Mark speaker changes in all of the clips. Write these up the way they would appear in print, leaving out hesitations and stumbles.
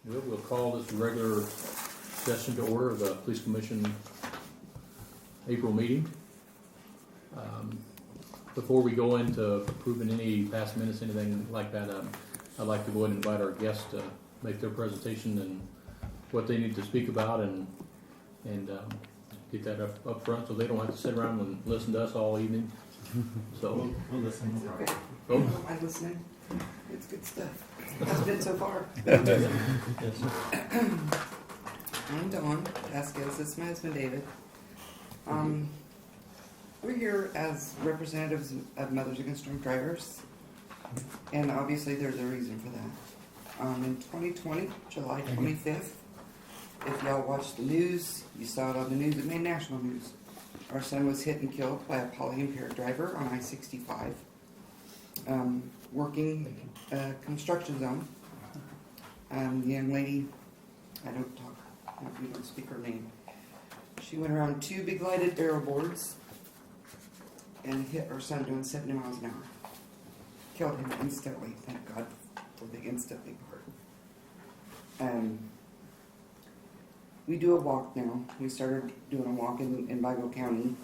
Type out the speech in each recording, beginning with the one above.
Speaker 1: We'll call this a regular session to order of the Police Commission April meeting. Before we go into approving any past minutes, anything like that, I'd like to go ahead and invite our guests to make their presentation and what they need to speak about and get that up front so they don't have to sit around and listen to us all evening. So
Speaker 2: we'll listen.
Speaker 3: Okay.
Speaker 1: Oh.
Speaker 3: I'm listening. It's good stuff. How's it been so far?
Speaker 2: Yes.
Speaker 3: I'm Dawn Vasquez. This is my husband David. We're here as representatives of Mothers Against Drunk Drivers, and obviously there's a reason for that. In 2020, July 25th, if y'all watched the news, you saw it on the news. It made national news. Our son was hit and killed by a poly-impaired driver on I-65, working a construction zone. The young lady, we don't speak her name. She went around 2 big lighted barrel boards and hit our son doing 70 miles an hour. Killed him instantly. Thank God for the instantly part. We do a walk now. We started doing a walk in Vigo County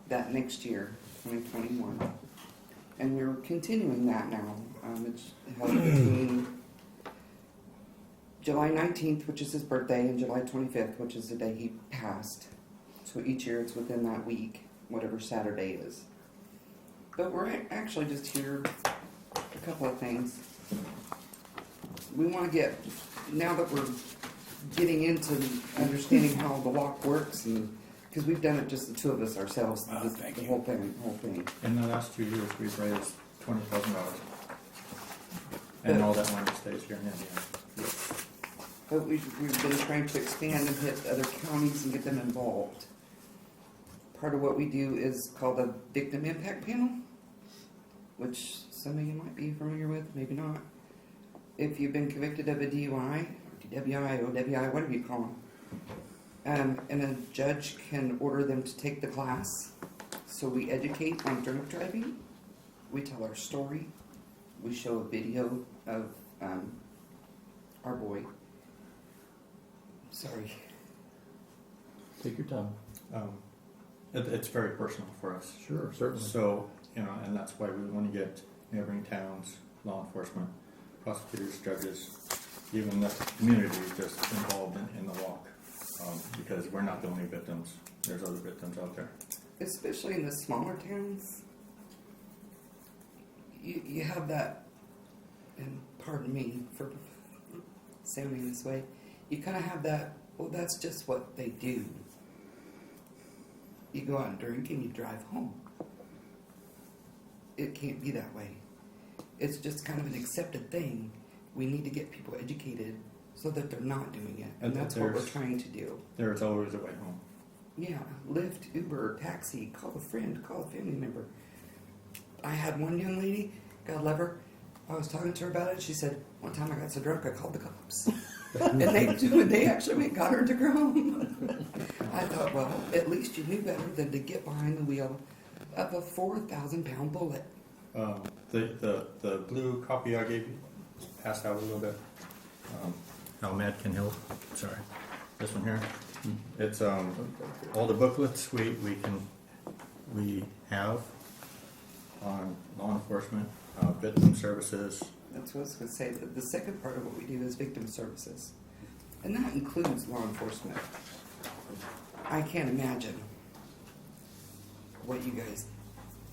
Speaker 3: that next year, 2021. And we're continuing that now. It's held between July 19th, which is his birthday, and July 25th, which is the day he passed. So each year it's within that week, whatever Saturday is. But we're actually just here, a couple of things. We want to get, now that we're getting into understanding how the walk works, and because we've done it just the two of us ourselves, the whole thing.
Speaker 2: In the last 2 years, we've raised $20,000, and all that money stays here in Indiana.
Speaker 3: But we've been trying to expand and hit other counties and get them involved. Part of what we do is called a Victim Impact Panel, which some of you might be familiar with, maybe not. If you've been convicted of a DUI, or DWI, OWI, whatever you call them, and a judge can order them to take the class. So we educate on drunk driving, we tell our story, we show a video of our boy. Sorry.
Speaker 1: take your time.
Speaker 2: It's very personal for us.
Speaker 1: Sure, certainly.
Speaker 2: So, and that's why we want to get neighboring towns, law enforcement, prosecutors, judges, even the community just involved in the walk. Because we're not the only victims. There's other victims out there.
Speaker 3: Especially in the smaller towns, you have that, and pardon me for sounding this way, you kind of have that, well, that's just what they do. You go out and drink and you drive home. It can't be that way. It's just kind of an accepted thing. We need to get people educated so that they're not doing it. And that's what we're trying to do.
Speaker 2: There's always a way home.
Speaker 3: Yeah, Lyft, Uber, taxi, call a friend, call a family member. I had one young lady, God love her, I was talking to her about it. She said, one time I got so drunk I called the cops. And they actually went and got her to go home. I thought, well, at least you knew better than to get behind the wheel of a 4,000-pound bullet.
Speaker 2: The blue copy I gave you, passed out a little bit. How Matt can help. Sorry, this one here. It's all the booklets we have on law enforcement, victim services.
Speaker 3: That's what I was going to say. The second part of what we do is victim services. And that includes law enforcement. I can't imagine what you guys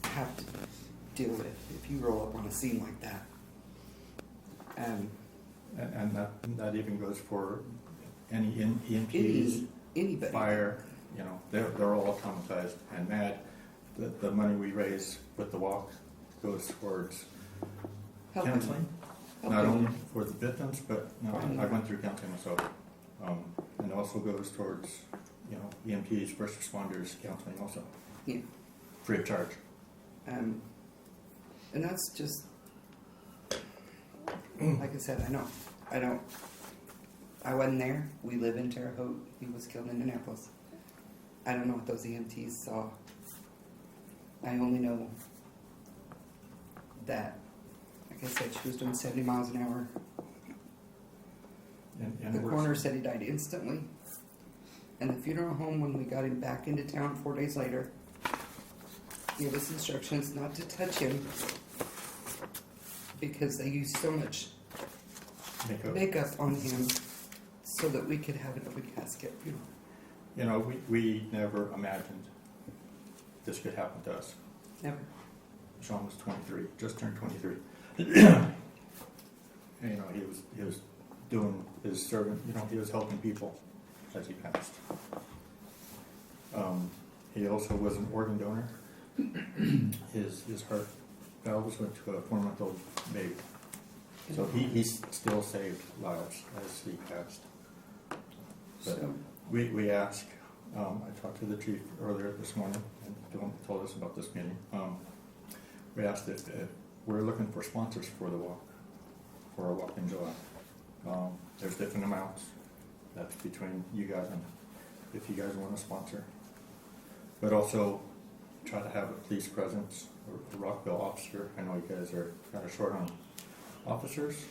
Speaker 3: have to deal with if you roll up on a scene like that.
Speaker 2: And that even goes for any EMTs,
Speaker 3: anybody.
Speaker 2: fire, they're all traumatized and mad. The money we raise with the walk goes towards counseling, not only for the victims, but I went through counseling myself. And it also goes towards, EMTs, first responders, counseling also.
Speaker 3: Yeah.
Speaker 2: Free of charge.
Speaker 3: And that's just, like I said, I wasn't there. We live in Terre Haute. He was killed in Indianapolis. I don't know what those EMTs saw. I only know that, like like I said, she was doing 70 miles an hour.
Speaker 2: And
Speaker 3: The
Speaker 2: it works.
Speaker 3: coroner said he died instantly. And the funeral home, when we got him back into town 4 days later, gave us instructions not to touch him because they used so much makeup on him so that we could have an open casket funeral.
Speaker 2: You know, we never imagined this could happen to us.
Speaker 3: Never.
Speaker 2: Sean was 23, just turned 23. And, you know, he was doing his servant, you know, he was helping people as he passed. He also was an organ donor. His heart valves went to a 4-month-old baby. So he still saved lives as he passed. But
Speaker 3: So,
Speaker 2: we asked, I talked to the chief earlier this morning and told us about this meeting. We asked if we're looking for sponsors for the walk, for our walk in July. There's different amounts. That's between you guys and if you guys want to sponsor. But also try to have a police presence or a Rockville officer. I know you guys are kind of short on officers,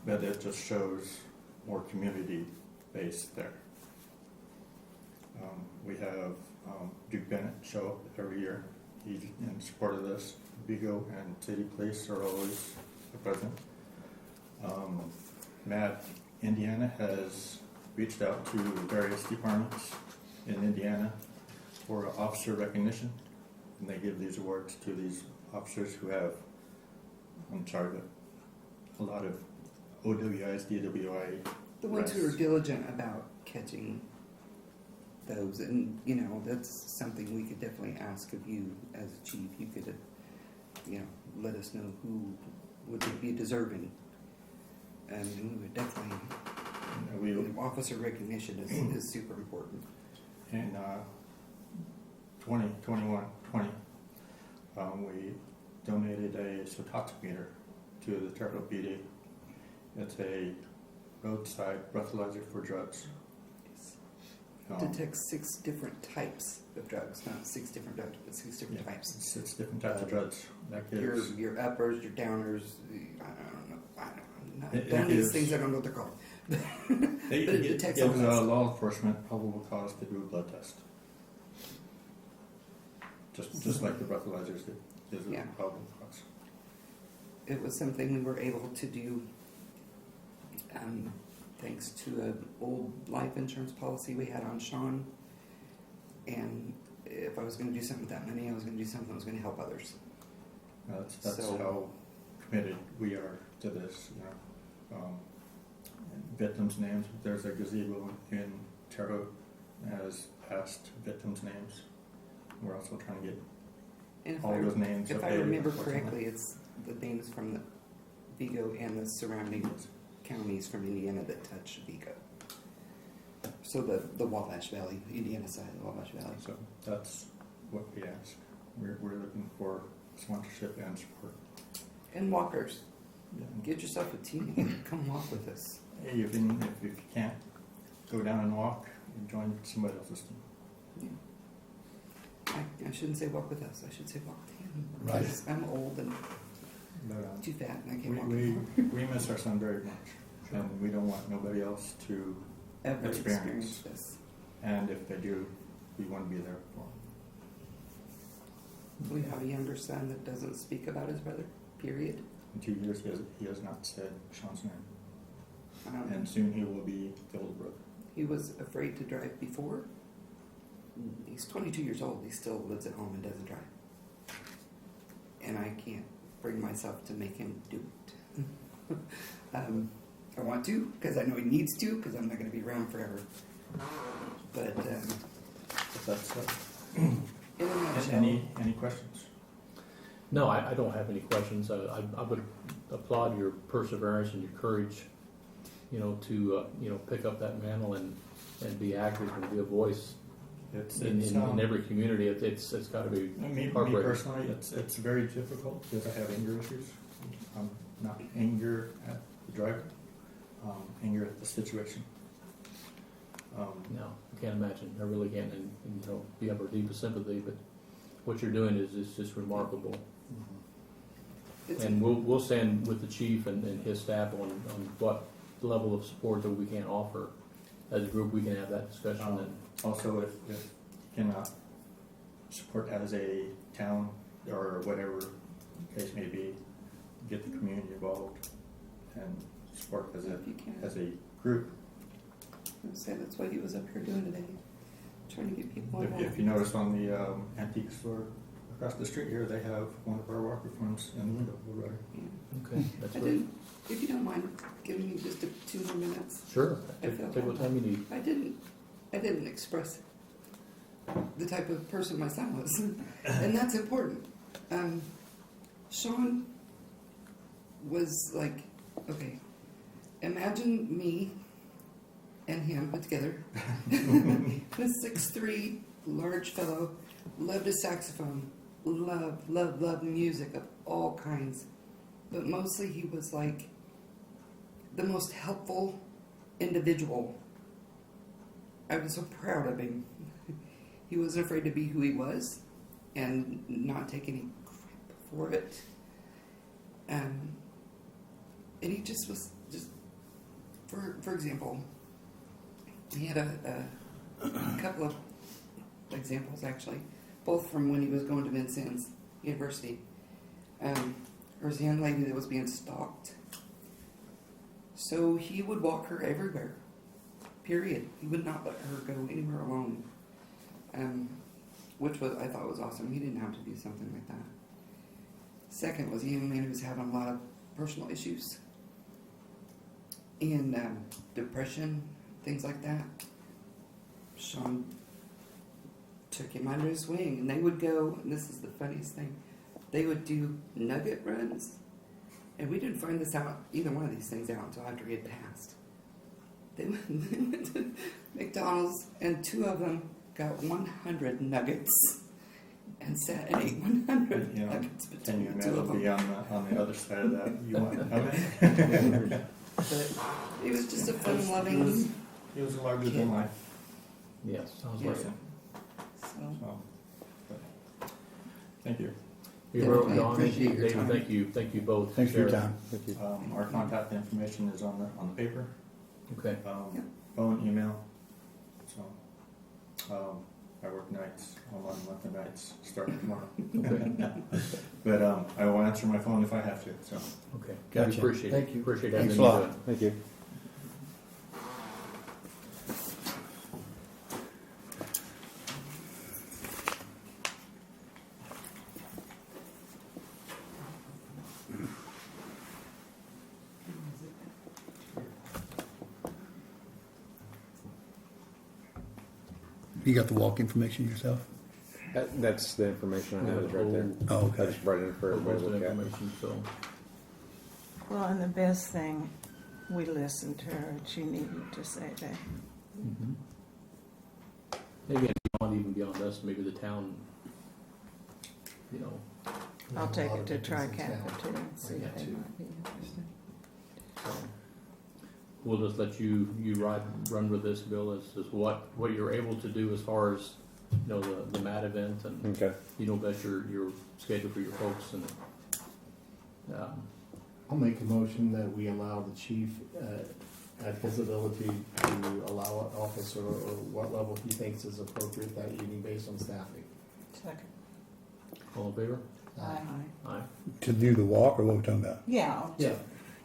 Speaker 2: but it just shows more community base there. We have Duke Bennett show up every year. He's in support of this. Vigo and City Police are always present. Matt, Indiana, has reached out to various departments in Indiana for officer recognition, and they give these awards to these officers who have, a lot of OWIs, DWI.
Speaker 3: the ones who are diligent about catching those, and you know, that's something we could definitely ask of you as a chief. You could, you know, let us know who would be deserving, and we would definitely. Officer recognition is super important.
Speaker 2: In 20, we donated a Sotoximeter to the Terre Haute PD. It's a roadside breathalyzer for drugs.
Speaker 3: Detects 6 different types of drugs, not 6 different drugs, but 6 different types.
Speaker 2: 6 different types of drugs. That gives,
Speaker 3: Your uppers, your downers. I don't know. I'm not
Speaker 2: It
Speaker 3: done these
Speaker 2: gives-
Speaker 3: things. I don't know what they're called.
Speaker 2: it
Speaker 3: but it detects
Speaker 2: gives
Speaker 3: all that stuff.
Speaker 2: law enforcement probable cause to do a blood test. Just like the breathalyzers that gives a
Speaker 3: Yeah.
Speaker 2: probable cause.
Speaker 3: It was something we were able to do thanks to an old life insurance policy we had on Sean. And if I was going to do something with that money, I was going to do something that was going to help others.
Speaker 2: That's
Speaker 3: So-
Speaker 2: how committed we are to this. You know, victims' names. There's a gazebo in Terre Haute as past victims' names. We're also trying to get
Speaker 3: And if
Speaker 2: all
Speaker 3: I,
Speaker 2: those names.
Speaker 3: if I
Speaker 2: updated,
Speaker 3: remember
Speaker 2: unfortunately.
Speaker 3: correctly, it's the names from the Vigo and the surrounding counties from Indiana that touch Vigo. So the Wabash Valley, Indiana side of the Wabash Valley.
Speaker 2: So that's what we ask. We're looking for sponsorship and support.
Speaker 3: And walkers.
Speaker 2: Yeah.
Speaker 3: Get yourself a team. Come walk with us.
Speaker 2: Hey, if you can't go down and walk, you join somebody else's team.
Speaker 3: Yeah. I shouldn't say walk with us. I should say walk with him.
Speaker 2: Right.
Speaker 3: Because I'm old and
Speaker 2: But
Speaker 3: too fat and I can't walk anymore.
Speaker 2: we miss our son very much, and we don't want nobody else to.
Speaker 3: Ever
Speaker 2: experience.
Speaker 3: experience this.
Speaker 2: And if they do, we want to be there for them.
Speaker 3: We have a younger son that doesn't speak about his brother, period.
Speaker 2: In 2 years, he has not said Sean's name,
Speaker 3: Um,
Speaker 2: and soon he will be the older brother.
Speaker 3: He was afraid to drive before. He's 22 years old. He still lives at home and doesn't drive. And I can't bring myself to make him do it. I want to, because I know he needs to, because I'm not going to be around forever. But
Speaker 2: But that's
Speaker 3: in a nutshell,
Speaker 2: any questions?
Speaker 1: No, I don't have any questions. I would applaud your perseverance and your courage, you know, to pick up that mantle and be active and be a voice in every community. It's got to be
Speaker 2: Me
Speaker 1: heartbreaking.
Speaker 2: personally, it's very difficult because I have anger issues. Not anger at the driver, anger at the situation.
Speaker 1: No, I can't imagine. I really can't. And you have our deepest sympathy. But what you're doing is just remarkable.
Speaker 3: It's
Speaker 1: And we'll stand with the chief and his staff on what level of support that we can offer. As a group, we can have that discussion and.
Speaker 2: Also, if you cannot support as a town or whatever case may be, get the community involved and support as
Speaker 3: if you can.
Speaker 2: a group.
Speaker 3: I would say that's what he was up here doing today, trying to get people involved.
Speaker 2: If you notice on the antique store across the street here, they have one of our walker forms in the window already.
Speaker 3: Yeah.
Speaker 1: Okay, that's
Speaker 3: I
Speaker 1: great.
Speaker 3: didn't, if you don't mind giving me just 2 more minutes.
Speaker 1: Sure,
Speaker 3: I
Speaker 1: take
Speaker 3: feel
Speaker 1: what time you need.
Speaker 3: I didn't express the type of person my son was, and that's important. Sean was like, okay, imagine me and him put together. A 6'3", large fellow, loved a saxophone, loved music of all kinds, but mostly he was like the most helpful individual. I was so proud of him. He wasn't afraid to be who he was and not take any crap for it. And he just was for example, he had a couple of examples actually, both from when he was going to Vincennes University. There was a young lady that was being stalked. So he would walk her everywhere. Period. He would not let her go anywhere alone. Which I thought was awesome. He didn't have to do something like that. Second was a young man who was having a lot of personal issues and depression, things like that. Sean took him under his wing, and they would go, and this is the funniest thing, they would do nugget runs, and we didn't find this out, either one of these things out, until after he had passed. They went to McDonald's, and 2 of them got 100 nuggets and sat and ate 100
Speaker 2: You know,
Speaker 3: nuggets
Speaker 2: Can you
Speaker 3: between the 2 of
Speaker 2: imagine
Speaker 3: them.
Speaker 2: be on the other side of that? You want to come in?
Speaker 3: But he was just a fun-loving,
Speaker 2: He was larger than life
Speaker 1: Yes, sounds
Speaker 3: Yeah.
Speaker 1: like it.
Speaker 3: so
Speaker 2: So, but, thank you.
Speaker 1: You're
Speaker 3: Yeah,
Speaker 1: welcome,
Speaker 3: I
Speaker 1: Don.
Speaker 3: appreciate your
Speaker 1: David,
Speaker 3: time.
Speaker 1: thank you both.
Speaker 4: Thanks for your
Speaker 1: sharing.
Speaker 4: time. Thank you.
Speaker 2: Our contact information is on the paper.
Speaker 1: Okay,
Speaker 3: Yeah.
Speaker 2: Phone, email. So, I work nights, I'm on monthly nights, starting tomorrow.
Speaker 1: okay,
Speaker 2: But I will answer my phone if I have to. So,
Speaker 1: okay.
Speaker 4: Gotcha.
Speaker 1: We appreciate it.
Speaker 4: Thank you.
Speaker 1: Appreciate
Speaker 4: Thanks
Speaker 1: having
Speaker 4: a
Speaker 1: you.
Speaker 4: lot. Thank you. You got the walk information yourself?
Speaker 5: That's the information I have is right there.
Speaker 4: Oh,
Speaker 5: I
Speaker 4: okay.
Speaker 5: just brought it in for everybody
Speaker 1: Most
Speaker 5: to
Speaker 1: of
Speaker 5: look
Speaker 1: the
Speaker 5: at.
Speaker 1: information, so,
Speaker 6: Well, and the best thing, we listened to her. She needed to say that.
Speaker 1: mhm. Maybe even beyond us, maybe the town, you know,
Speaker 6: I'll take it to Tri-Capital too and see if they
Speaker 1: too.
Speaker 6: might be interested.
Speaker 1: so. We'll just let you run with this, Bill, as what you're able to do as far as, you know, the MAT event, and
Speaker 5: Okay.
Speaker 1: you know best your schedule for your folks, and
Speaker 7: I'll make a motion that we allow the chief, at his ability, to allow an officer or what level he thinks is appropriate that evening based on staffing.
Speaker 6: Second.
Speaker 1: all in favor?
Speaker 6: Aye.
Speaker 1: Aye.
Speaker 4: To do the walk or what we're talking about?
Speaker 6: Yeah,
Speaker 7: Yeah.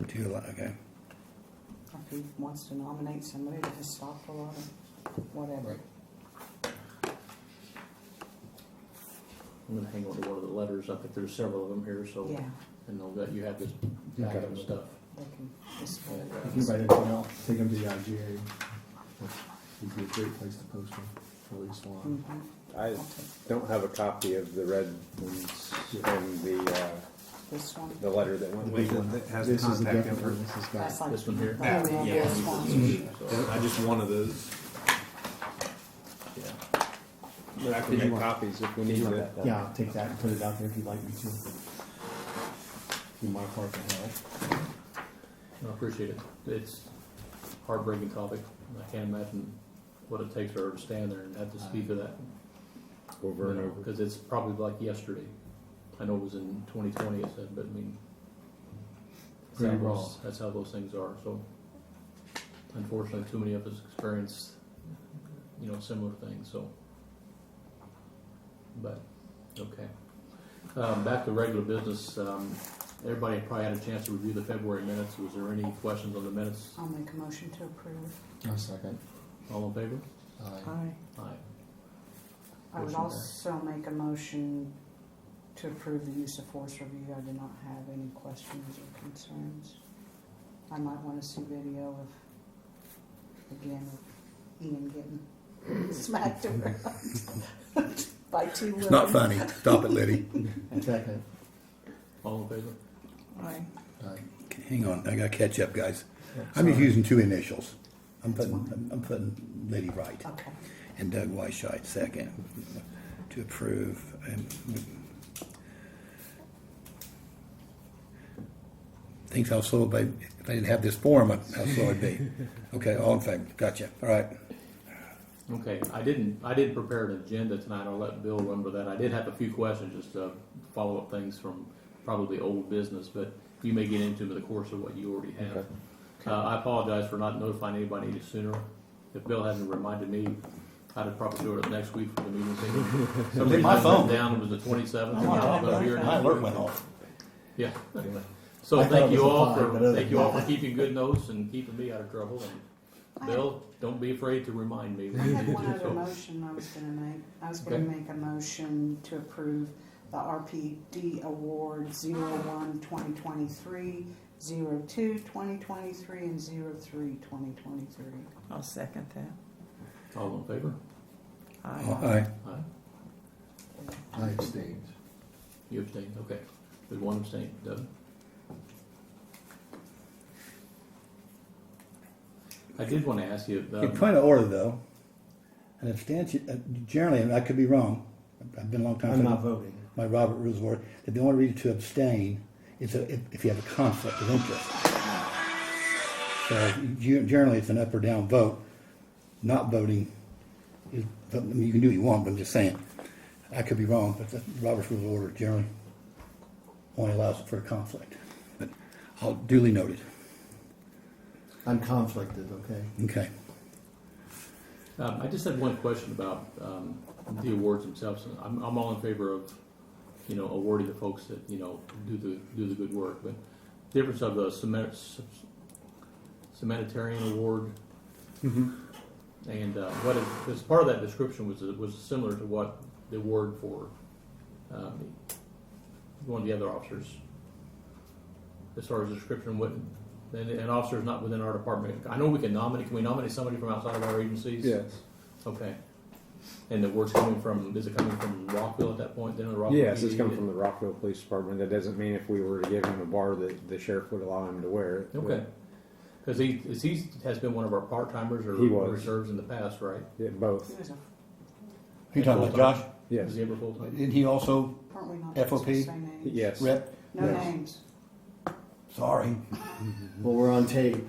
Speaker 4: To do like, okay.
Speaker 6: if he wants to nominate somebody to stop a lot of whatever.
Speaker 1: Right. I'm gonna hang on to one of the letters, I think there's several of them here, so,
Speaker 6: Yeah,
Speaker 1: and I'll let you have this packet of stuff.
Speaker 6: they can display
Speaker 1: And,
Speaker 7: You can write it down, take them to the IGA. Would be a great place to post them, for at least one.
Speaker 6: Mhm.
Speaker 5: I don't have a copy of the red ones and
Speaker 6: This one.
Speaker 5: the letter that went
Speaker 7: The
Speaker 5: with
Speaker 7: big
Speaker 5: it.
Speaker 7: one.
Speaker 8: That has
Speaker 7: This is the
Speaker 8: contact
Speaker 7: different one,
Speaker 8: info.
Speaker 7: this has
Speaker 6: That's
Speaker 7: got,
Speaker 6: like.
Speaker 1: This one here?
Speaker 6: Oh, yeah,
Speaker 8: Yeah.
Speaker 6: this one.
Speaker 8: I just one of those.
Speaker 1: Yeah.
Speaker 5: But I can
Speaker 7: Did you
Speaker 5: make
Speaker 7: want-
Speaker 5: copies if we need to.
Speaker 7: yeah, I'll take that and put it out there if you'd like me to. Do my part to help.
Speaker 1: I appreciate it. It's a heartbreaking topic. I can't imagine what it takes for her to stand there and have to speak to that.
Speaker 5: Over and over.
Speaker 1: Because it's probably like yesterday. I know it was in 2020, it said, but I mean,
Speaker 4: Pretty raw.
Speaker 1: That's how those things are, so unfortunately, too many of us experience, similar things, so. But, okay. Back to regular business, everybody probably had a chance to review the February minutes. Was there any questions on the minutes?
Speaker 8: I'll make a motion to approve.
Speaker 7: A second.
Speaker 1: All in favor?
Speaker 6: Aye.
Speaker 1: Aye.
Speaker 8: I would
Speaker 1: Motion
Speaker 8: also make a motion to approve the use of force review. I do not have any questions or concerns. I might want to see video of Ian getting smacked around by two women.
Speaker 4: It's not funny. Stop it, Liddy.
Speaker 7: A second.
Speaker 1: All in favor?
Speaker 6: Aye.
Speaker 4: Okay, hang on, I gotta catch up, guys. I'm just using two initials. I'm putting Liddy right.
Speaker 8: Okay.
Speaker 4: And Doug Weisheit second. To approve. Thinks how slow if I didn't have this form, how slow it'd be. Okay, all in favor. Gotcha. All right.
Speaker 1: Okay, I didn't prepare an agenda tonight. I'll let Bill remember that. I did have a few questions, just to follow up things from probably old business, but you may get into the course of what you already have.
Speaker 5: Okay.
Speaker 1: I apologize for not notifying anybody any sooner. If Bill hadn't reminded me, I'd have probably do it next week for the meeting. Somebody
Speaker 4: my phone.
Speaker 1: down, it was the 27th.
Speaker 4: My alert went off.
Speaker 1: Yeah. So
Speaker 7: I thought
Speaker 1: thank
Speaker 7: it
Speaker 1: you
Speaker 7: was a
Speaker 1: all
Speaker 7: fine,
Speaker 1: for
Speaker 7: but other
Speaker 1: thank you
Speaker 7: than
Speaker 1: all for
Speaker 7: that-
Speaker 1: keeping good notes and keeping me out of trouble. And Bill, don't be afraid to remind me.
Speaker 8: I
Speaker 1: when you
Speaker 8: had
Speaker 1: need
Speaker 8: one
Speaker 1: to,
Speaker 8: other
Speaker 1: so.
Speaker 8: motion I was going to make. I was going to make a motion to approve the RPD Award 01-2023, 02-2023, and 03-2023.
Speaker 6: I'll second that.
Speaker 1: All in favor?
Speaker 6: Aye.
Speaker 4: Aye.
Speaker 1: Aye.
Speaker 7: I abstained.
Speaker 1: You abstain. Okay. There's one abstain. Doug. I did want to ask you.
Speaker 4: In point of order, though, an abstention, generally, and I could be wrong, I've been a long time.
Speaker 7: I'm not voting.
Speaker 4: My Robert Rules of Order, that the only reason to abstain is if you have a conflict of interest. So generally, it's an up or down vote. Not voting is, I mean, you can do what you want, but I'm just saying. I could be wrong, but the Robert's Rules of Order generally only allows for a conflict. But I'll duly noted.
Speaker 7: I'm conflicted, okay?
Speaker 4: Okay.
Speaker 1: I just had one question about the awards themselves. I'm all in favor of, awarding the folks that do the good work. But the difference of the Cemetery Award and what is part of that description was similar to what the award for one of the other officers, as far as the description, what an officer is not within our department. I know we can nominate. Can we nominate somebody from outside of our agencies?
Speaker 5: Yes.
Speaker 1: Okay. And the word's coming from, is it coming from Rockville at that point? Then the Rockville
Speaker 5: Yes, it's
Speaker 1: PD?
Speaker 5: coming from the Rockville Police Department. That doesn't mean if we were to give him a bar that the sheriff would allow him to wear it.
Speaker 1: Okay. Because he has been one of our part-timers or
Speaker 5: He was.
Speaker 1: reserves in the past, right?
Speaker 5: Yeah, both.
Speaker 8: It was a,
Speaker 4: Are you talking about Josh?
Speaker 5: Yes.
Speaker 1: Was he ever full-time?
Speaker 4: Didn't he also
Speaker 8: aren't we not
Speaker 4: FOP?
Speaker 8: supposed to say names?
Speaker 5: Yes.
Speaker 4: rep?
Speaker 8: No
Speaker 5: Yes.
Speaker 8: names.
Speaker 4: Sorry.
Speaker 7: Well, we're on tape.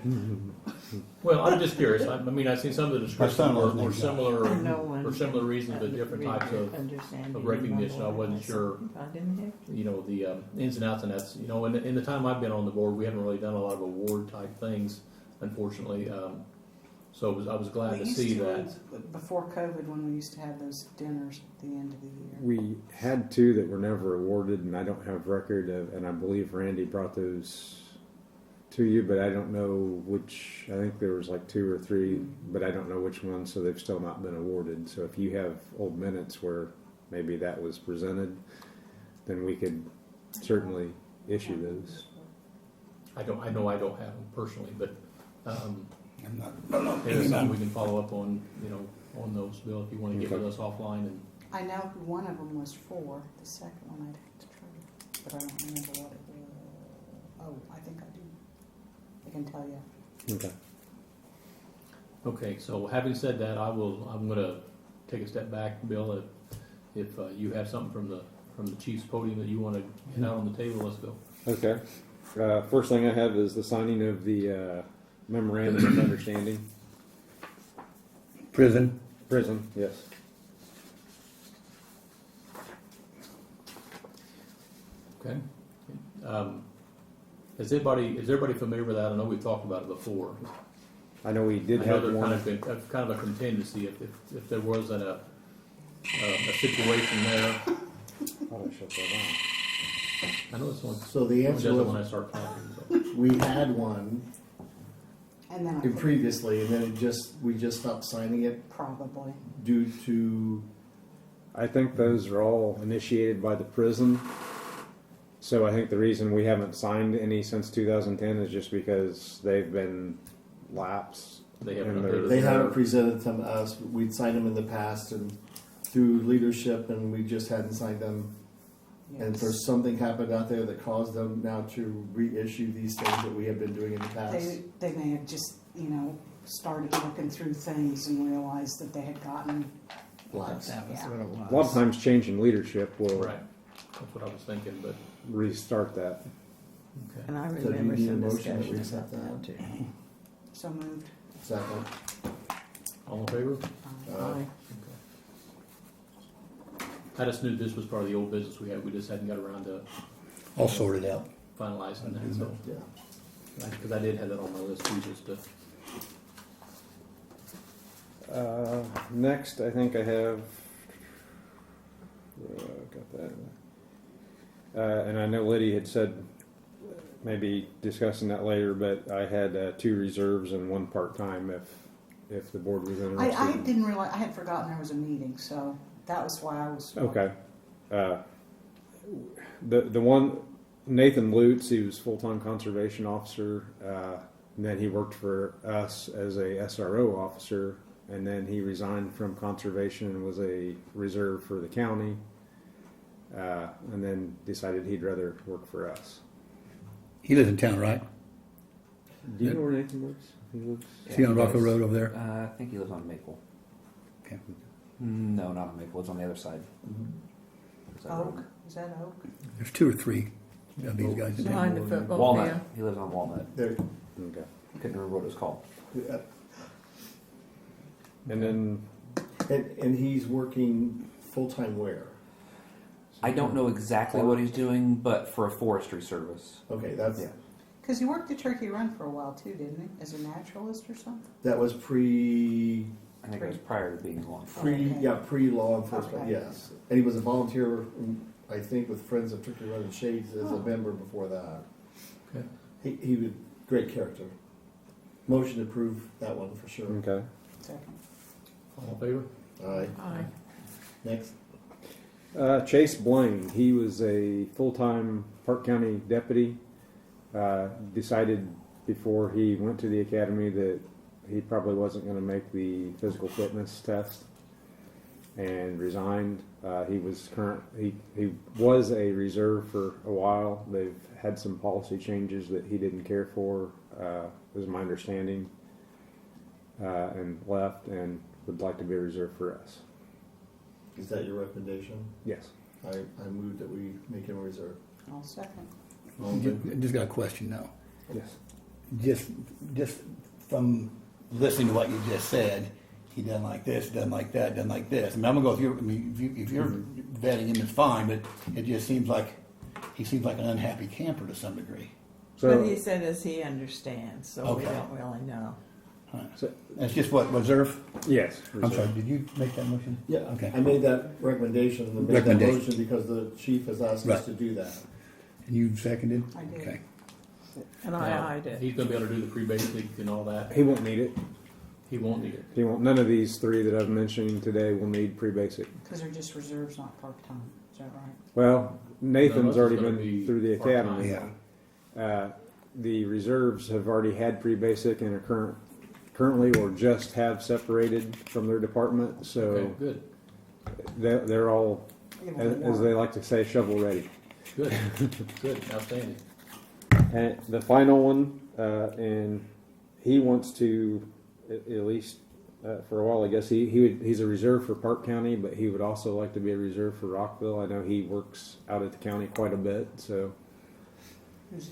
Speaker 1: Well, I'm just curious. I mean, I've seen some of the descriptions
Speaker 4: son-in-law's
Speaker 1: were
Speaker 4: name's
Speaker 1: similar
Speaker 6: No one.
Speaker 1: for similar reasons, but different types of recognition. I wasn't sure, the ins and outs, and that's, in the time I've been on the board, we haven't really done a lot of award type things, unfortunately. So I was glad
Speaker 8: We
Speaker 1: to
Speaker 8: used
Speaker 1: see
Speaker 8: to,
Speaker 1: that.
Speaker 8: before COVID, when we used to have those dinners at the end of the year.
Speaker 5: We had two that were never awarded, and I don't have record of, and I believe Randy brought those to you, but I don't know which. I think there was like 2 or 3, but I don't know which ones, so they've still not been awarded. So if you have old minutes where maybe that was presented, then we could certainly issue those.
Speaker 1: I know I don't have them personally, but
Speaker 4: I'm not,
Speaker 1: it is something we can follow up on, on those, Bill, if you want to get
Speaker 5: Okay.
Speaker 1: with us offline. And
Speaker 8: I know who one of them was for. The second one I'd have to try, but I don't remember what it was. Oh, I think I do. I can tell you.
Speaker 5: Okay.
Speaker 1: okay, so having said that, I'm going to take a step back, Bill. If you have something from the chief's podium that you want to get out on the table, let's go.
Speaker 5: Okay. First thing I have is the signing of the memorandum of understanding.
Speaker 4: prison.
Speaker 5: Prison, yes.
Speaker 1: Okay. Is everybody familiar with that? I know we've talked about it before.
Speaker 5: I know we did
Speaker 1: I know
Speaker 5: have
Speaker 1: they're
Speaker 5: one.
Speaker 1: kind of a contingency if there wasn't a situation there.
Speaker 5: Oh, shut that down.
Speaker 1: I know it's one.
Speaker 7: So the answer
Speaker 1: Does it when I
Speaker 7: was,
Speaker 1: start talking. So.
Speaker 7: we had one
Speaker 8: And then I put-
Speaker 7: previously, and then we just stopped signing it
Speaker 8: probably.
Speaker 7: due to,
Speaker 5: I think those are all initiated by the prison. So I think the reason we haven't signed any since 2010 is just because they've been lapsed.
Speaker 1: They haven't
Speaker 5: And
Speaker 1: updated
Speaker 7: they
Speaker 1: their-
Speaker 7: haven't presented them to us. We'd signed them in the past and through leadership, and we just hadn't signed them. And if there's something happened out there that caused them now to reissue these things that we have been doing in the past.
Speaker 8: They may have just, started looking through things and realized that they had gotten.
Speaker 7: Lapsed.
Speaker 8: Yeah.
Speaker 5: A lot of times changing leadership will
Speaker 1: Right. That's what I was thinking, but
Speaker 5: restart that.
Speaker 1: okay.
Speaker 6: And I
Speaker 7: So do you
Speaker 6: remember
Speaker 7: need a
Speaker 6: some
Speaker 7: motion that we
Speaker 6: discussion
Speaker 7: accept
Speaker 6: about
Speaker 7: that?
Speaker 6: that too.
Speaker 8: So moved.
Speaker 7: Second.
Speaker 1: All in favor?
Speaker 7: Aye.
Speaker 1: I just knew this was part of the old business we had. We just hadn't got around to
Speaker 4: All sorted out.
Speaker 1: finalizing that. So,
Speaker 7: Yeah.
Speaker 1: because I did have that on my list too, just to.
Speaker 5: Next, I think I have. Got that. And I know Liddy had said maybe discussing that later, but I had 2 reserves and 1 part-time if the board was interested.
Speaker 8: I didn't realize, I had forgotten there was a meeting, so that was why I was.
Speaker 5: Okay. The one, Nathan Lutz, he was full-time conservation officer, and then he worked for us as a SRO officer, and then he resigned from conservation and was a reserve for the county, and then decided he'd rather work for us.
Speaker 4: He lives in town, right?
Speaker 5: Do you know where Nathan lives? He lives.
Speaker 4: Is he on
Speaker 9: he
Speaker 4: Rockville
Speaker 9: does.
Speaker 4: Road over there?
Speaker 9: I think he lives on Maple.
Speaker 4: Okay.
Speaker 9: No, not on Maple. It's on the other side. Is that
Speaker 8: Oak,
Speaker 9: right?
Speaker 8: is that Oak?
Speaker 4: There's 2 or 3 of these guys in town.
Speaker 6: Behind the football
Speaker 9: Walnut.
Speaker 6: field.
Speaker 9: He lives on Walnut.
Speaker 7: There,
Speaker 5: Okay.
Speaker 9: Couldn't remember what it was called.
Speaker 5: And then
Speaker 7: and he's working full-time where?
Speaker 9: I don't know exactly what he's doing, but for a forestry service.
Speaker 7: Okay, that's,
Speaker 9: Yeah.
Speaker 8: Because he worked the Turkey Run for a while too, didn't he? As a naturalist or something?
Speaker 7: that was pre,
Speaker 9: I think it was prior to being law.
Speaker 7: pre-law enforcement,
Speaker 8: Okay.
Speaker 7: yes. And he was a volunteer, I think, with Friends of Turkey Run and Shades as a member before that.
Speaker 1: Okay.
Speaker 7: He was great character. Motion to approve that one for sure.
Speaker 5: okay.
Speaker 8: Second.
Speaker 1: All in favor?
Speaker 7: Aye.
Speaker 6: Aye.
Speaker 7: Next.
Speaker 5: Chase Blaine, he was a full-time Parke County deputy. Decided before he went to the academy that he probably wasn't going to make the physical fitness test, and resigned. He was a reserve for a while. They've had some policy changes that he didn't care for, is my understanding, and left and would like to be a reserve for us.
Speaker 7: Is that your recommendation?
Speaker 5: Yes.
Speaker 7: I move that we make him a reserve.
Speaker 8: I'll second.
Speaker 7: All in favor?
Speaker 4: Just got a question now.
Speaker 5: Yes.
Speaker 4: Just from listening to what you just said, he done like this, done like that, done like this. I mean, I'm gonna go through. I mean, if you're vetting him, it's fine. But it just seems like he seems like an unhappy camper to some degree.
Speaker 6: But he said as he understands, so we
Speaker 4: Okay.
Speaker 6: don't really know.
Speaker 5: So-
Speaker 4: That's just what reserve.
Speaker 5: Yes.
Speaker 4: I'm sorry. Did you make that motion?
Speaker 7: Yeah,
Speaker 4: Okay.
Speaker 7: I made that recommendation, and made that
Speaker 4: Recommendation.
Speaker 7: motion because the chief has asked
Speaker 4: Right.
Speaker 7: us to do that.
Speaker 4: And you seconded.
Speaker 8: I did.
Speaker 4: Okay.
Speaker 6: And
Speaker 1: Now,
Speaker 6: I did.
Speaker 1: He's going to be able to do the pre-basic and all that.
Speaker 5: He won't need it.
Speaker 1: He won't need it.
Speaker 5: He won't. None of these 3 that I've mentioned today will need pre-basic.
Speaker 8: Because they're just reserves, not part-time. Is that right?
Speaker 5: Well, Nathan's
Speaker 1: No,
Speaker 5: already
Speaker 1: this is gonna
Speaker 5: been
Speaker 1: be
Speaker 5: through the
Speaker 1: part-time.
Speaker 5: academy.
Speaker 4: Yeah.
Speaker 5: The reserves have already had pre-basic and are currently or just have separated from their department.
Speaker 1: Okay,
Speaker 5: So
Speaker 1: good.
Speaker 5: they're all,
Speaker 8: It'll be
Speaker 5: as
Speaker 8: more.
Speaker 5: they like to say, shovel ready.
Speaker 1: Good. Good. Outstanding.
Speaker 5: And the final one, and he wants to, at least for a while, I guess he's a reserve for Parke County, but he would also like to be a reserve for Rockville. I know he works out at the county quite a bit. So
Speaker 8: Who's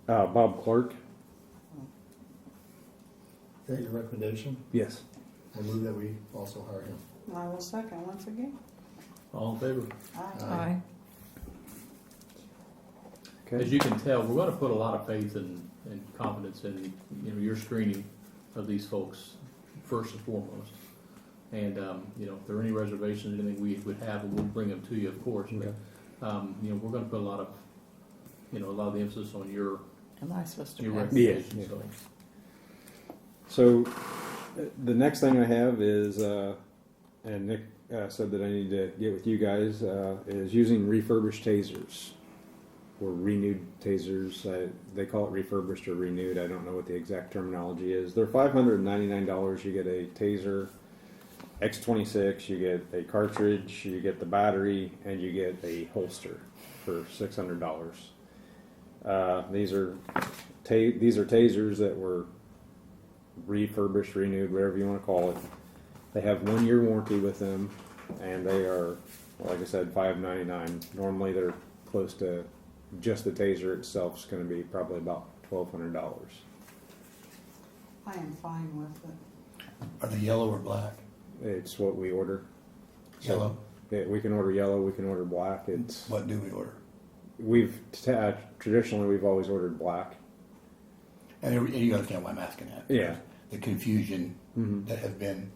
Speaker 8: that?
Speaker 5: Bob Clark.
Speaker 7: Is that your recommendation?
Speaker 5: Yes.
Speaker 7: I move that we also hire him.
Speaker 8: I will second once again.
Speaker 1: All in favor?
Speaker 8: Aye.
Speaker 6: Aye.
Speaker 5: Okay.
Speaker 1: as you can tell, we're going to put a lot of faith and confidence in your screening of these folks first and foremost. And if there are any reservations, anything we would have, we'll bring them to you, of course. But we're going to put a lot of the emphasis on your
Speaker 6: Am I supposed to pass?
Speaker 1: recommendation.
Speaker 5: Yeah.
Speaker 1: So.
Speaker 5: So the next thing I have is, and Nick said that I need to get with you guys, is using refurbished tasers or renewed tasers. They call it refurbished or renewed. I don't know what the exact terminology is. They're $599. You get a taser X26, you get a cartridge, you get the battery, and you get a holster for $600. These are tasers that were refurbished, renewed, whatever you want to call it. They have 1 year warranty with them, and they are, like I said, $599. Normally, they're close to just the taser itself is going to be probably about $1,200.
Speaker 8: I am fine with it.
Speaker 4: Are they yellow or black?
Speaker 5: It's what we order.
Speaker 4: Yellow.
Speaker 5: We can order yellow. We can order black. It's
Speaker 4: What do we order?
Speaker 5: traditionally we've always ordered black.
Speaker 4: And you understand why I'm asking that?
Speaker 5: Yeah.
Speaker 4: The confusion
Speaker 5: Mhm.
Speaker 4: that has been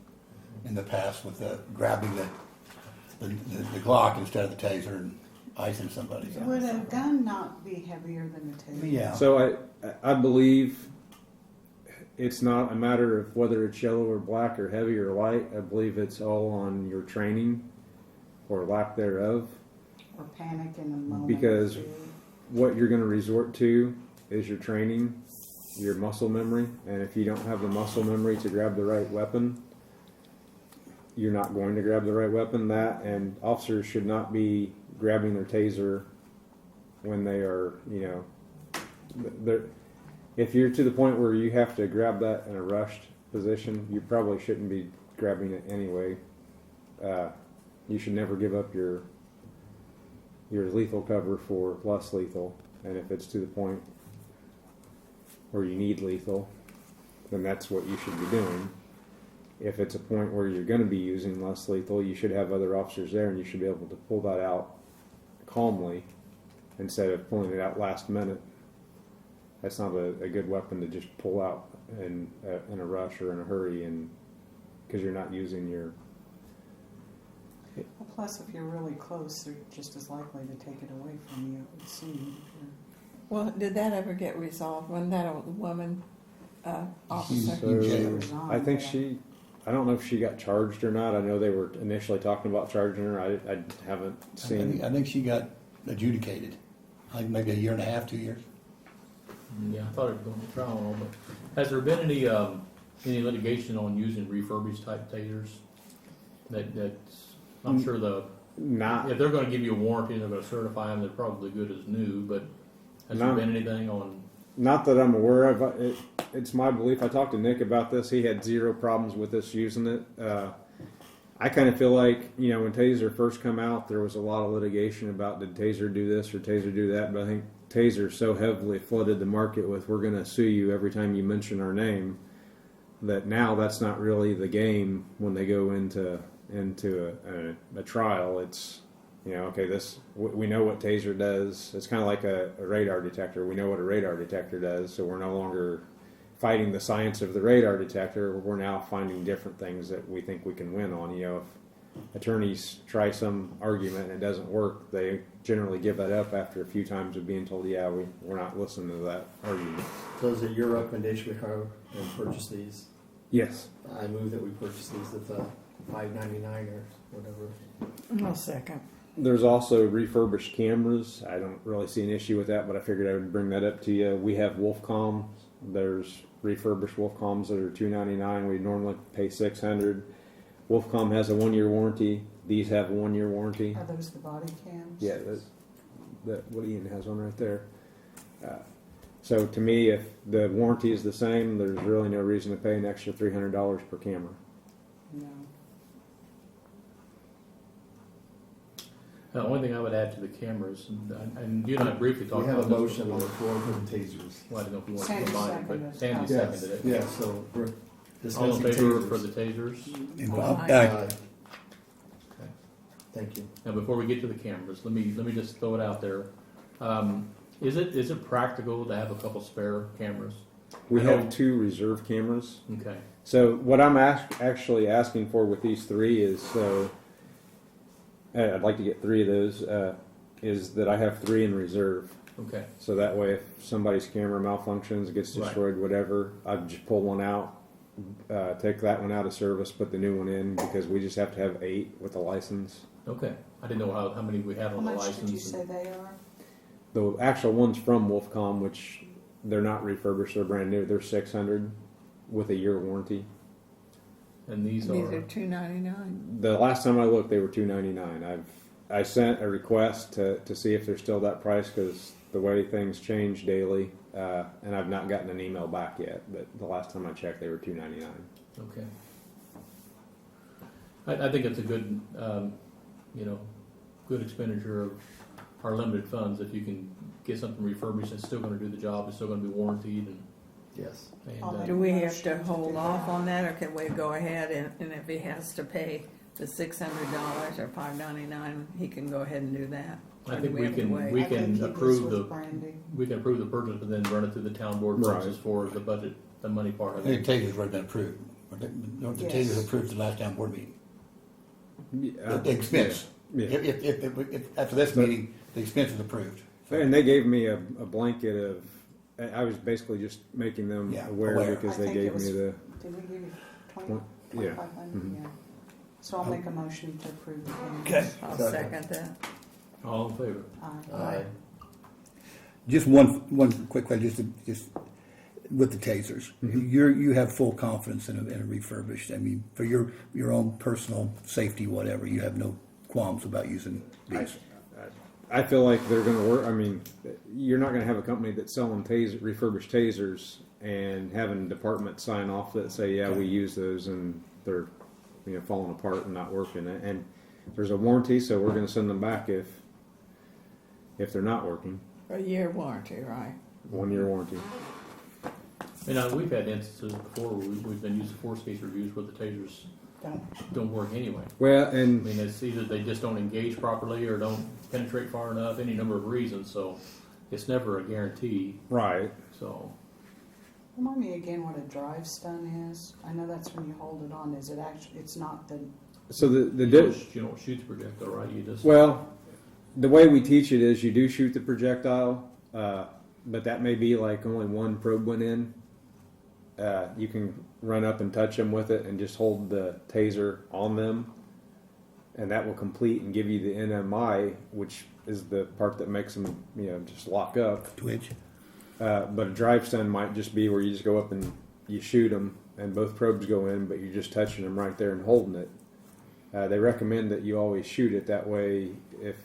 Speaker 4: in the past with grabbing the Glock instead of the taser and icing somebody.
Speaker 8: Would a gun not be heavier than a taser?
Speaker 4: Yeah.
Speaker 5: So I believe it's not a matter of whether it's yellow or black or heavy or light. I believe it's all on your training or lack thereof.
Speaker 8: Or panic in the moment?
Speaker 5: Because
Speaker 8: too?
Speaker 5: what you're going to resort to is your training, your muscle memory, and if you don't have the muscle memory to grab the right weapon, you're not going to grab the right weapon. That, and officers should not be grabbing their taser when they are, if you're to the point where you have to grab that in a rushed position, you probably shouldn't be grabbing it anyway. You should never give up your lethal cover for less lethal, and if it's to the point where you need lethal, then that's what you should be doing. If it's a point where you're going to be using less lethal, you should have other officers there, and you should be able to pull that out calmly instead of pulling it out last minute. That's not a good weapon to just pull out in a rush or in a hurry, and because you're not using your.
Speaker 8: Well, plus, if you're really close, they're just as likely to take it away from you, it would seem.
Speaker 6: Well, did that ever get resolved? Wasn't that a woman officer?
Speaker 5: So I think I don't know if she got charged or not. I know they were initially talking about charging her. I haven't seen.
Speaker 4: I think she got adjudicated. Like maybe a year and a half, 2 years.
Speaker 1: Yeah, I thought it was going to trial, but has there been any litigation on using refurbished type tasers? That's I'm sure if they're going to give you a warranty and they're going to certify them, they're probably good as new. But has there been anything on?
Speaker 5: Not that I'm aware of. It's my belief. I talked to Nick about this. He had zero problems with us using it. I kind of feel like, when Taser first come out, there was a lot of litigation about did Taser do this or Taser do that. But I think Taser so heavily flooded the market with we're going to sue you every time you mention our name that now that's not really the game when they go into a trial. It's okay, we know what Taser does. It's kind of like a radar detector. We know what a radar detector does, so we're no longer fighting the science of the radar detector. We're now finding different things that we think we can win on. If attorneys try some argument and it doesn't work, they generally give that up after a few times of being told, we're not listening to that argument.
Speaker 7: So is it your recommendation we go and purchase these?
Speaker 5: Yes.
Speaker 7: I move that we purchase these at the $5.99 or whatever.
Speaker 6: No second.
Speaker 5: There's also refurbished cameras. I don't really see an issue with that, but I figured I would bring that up to you. We have Wolfcom. There's refurbished Wolfcoms that are $299. We normally pay $600. Wolfcom has a 1 year warranty. These have a 1 year warranty.
Speaker 8: Are those the body cams?
Speaker 5: Yeah, that what Ian has on right there. So to me, if the warranty is the same, there's really no reason to pay an extra $300 per camera.
Speaker 8: No.
Speaker 1: The only thing I would add to the cameers, and you and I briefly talked
Speaker 7: We have
Speaker 1: about
Speaker 7: a
Speaker 1: this
Speaker 7: motion on the
Speaker 1: before.
Speaker 7: floor for the tasers.
Speaker 1: Well, I don't know if you want
Speaker 8: Sandy
Speaker 1: to combine it,
Speaker 8: seconded
Speaker 1: but
Speaker 8: it.
Speaker 1: Sandy
Speaker 7: Yes,
Speaker 1: seconded it.
Speaker 7: yeah, so we're
Speaker 1: All in
Speaker 7: discussing
Speaker 1: favor
Speaker 7: tasers.
Speaker 1: for the tasers?
Speaker 4: And
Speaker 6: Aye.
Speaker 7: Aye. Thank you.
Speaker 1: Now, before we get to the cameras, let me just throw it out there. Is it practical to have a couple spare cameras?
Speaker 5: We
Speaker 1: I know-
Speaker 5: have 2 reserve cameras.
Speaker 1: Okay.
Speaker 5: So what I'm actually asking for with these 3 is I'd like to get 3 of those. Is that I have 3 in reserve.
Speaker 1: Okay.
Speaker 5: So that way, if somebody's camera malfunctions, gets
Speaker 1: Right.
Speaker 5: destroyed, whatever, I'd just pull one out, take that one out of service, put the new one in, because we just have to have 8 with a license.
Speaker 1: Okay. I didn't know how many we had
Speaker 8: How
Speaker 1: on the
Speaker 8: much
Speaker 1: license.
Speaker 8: did you say they are?
Speaker 5: The actual one's from Wolfcom, which they're not refurbished; they're brand new. They're 600 with a year warranty.
Speaker 1: And these
Speaker 6: These
Speaker 1: are
Speaker 6: are $2.99.
Speaker 5: The last time I looked, they were $299. I sent a request to see if they're still that price because the way things change daily, and I've not gotten an email back yet. But the last time I checked, they were $299.
Speaker 1: okay. I think it's a good, good expenditure of our limited funds. If you can get something refurbished that's still going to do the job, it's still going to be warranted,
Speaker 7: Yes.
Speaker 1: and
Speaker 6: Do we have to hold off on that, or can we go ahead and if he has to pay the $600 or $599, he can go ahead and do that?
Speaker 1: I
Speaker 6: Or
Speaker 1: think
Speaker 6: do
Speaker 1: we
Speaker 6: have to
Speaker 1: can
Speaker 6: wait?
Speaker 1: we
Speaker 8: I think
Speaker 1: can
Speaker 8: he
Speaker 1: approve
Speaker 8: was
Speaker 1: the
Speaker 8: with Brandy.
Speaker 1: we can approve the purchase, but then run it through the town board
Speaker 5: Right.
Speaker 1: process for the budget, the money part
Speaker 4: I
Speaker 1: of
Speaker 4: think
Speaker 1: it.
Speaker 4: the taser's already been approved. The
Speaker 8: Yes.
Speaker 4: taser's approved the last town board meeting.
Speaker 5: Yeah.
Speaker 4: The expense.
Speaker 5: Yeah.
Speaker 4: If after this meeting, the expense is approved.
Speaker 5: And they gave me a blanket of. I was basically just making them
Speaker 4: Yeah,
Speaker 5: aware
Speaker 4: aware.
Speaker 5: because
Speaker 8: I
Speaker 5: they
Speaker 8: think
Speaker 5: gave
Speaker 8: it was-
Speaker 5: me the.
Speaker 8: Did we give you 20,
Speaker 5: Well, yeah.
Speaker 8: 2,500?
Speaker 5: Mhm.
Speaker 8: Yeah. So I'll make a motion to approve the payments.
Speaker 4: Okay.
Speaker 6: I'll
Speaker 7: Second.
Speaker 6: second that.
Speaker 1: All in favor?
Speaker 8: Aye.
Speaker 4: Just one quick question, just with the tasers. You have full confidence in a refurbished. I mean, for your own personal safety, whatever, you have no qualms about using these.
Speaker 5: I feel like they're going to work. I mean, you're not going to have a company that's selling refurbished tasers and having departments sign off that say, yeah, we use those, and they're falling apart and not working. And there's a warranty, so we're going to send them back if they're not working.
Speaker 6: A year warranty, right?
Speaker 5: 1 year warranty.
Speaker 1: And we've had instances before where we've been using force case reviews where the tasers don't work anyway.
Speaker 5: Well,
Speaker 1: I
Speaker 5: and
Speaker 1: mean, it's either they just don't engage properly or don't penetrate far enough, any number of reasons, so it's never a guarantee,
Speaker 5: right.
Speaker 1: so.
Speaker 8: Remind me again what a drive stun is. I know that's when you hold it on. Is it actually? It's not the.
Speaker 5: So the
Speaker 1: You don't shoot the projectile, right? You just.
Speaker 5: well, the way we teach it is you do shoot the projectile, but that may be like only one probe went in. You can run up and touch them with it and just hold the taser on them, and that will complete and give you the NMI, which is the part that makes them just lock up.
Speaker 4: Twitch.
Speaker 5: But a drive stun might just be where you just go up and you shoot them, and both probes go in, but you're just touching them right there and holding it. They recommend that you always shoot it that way. If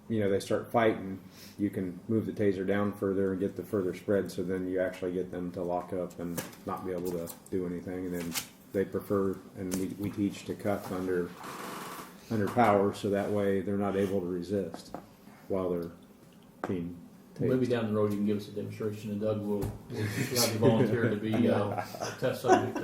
Speaker 5: they start fighting, you can move the taser down further and get the further spread, so then you actually get them to lock up and not be able to do anything. And then they prefer, and we teach to cuff under power, so that way they're not able to resist while they're being tased.
Speaker 1: Maybe down the road you can give us a demonstration, and Doug will allow you volunteer to be a test subject.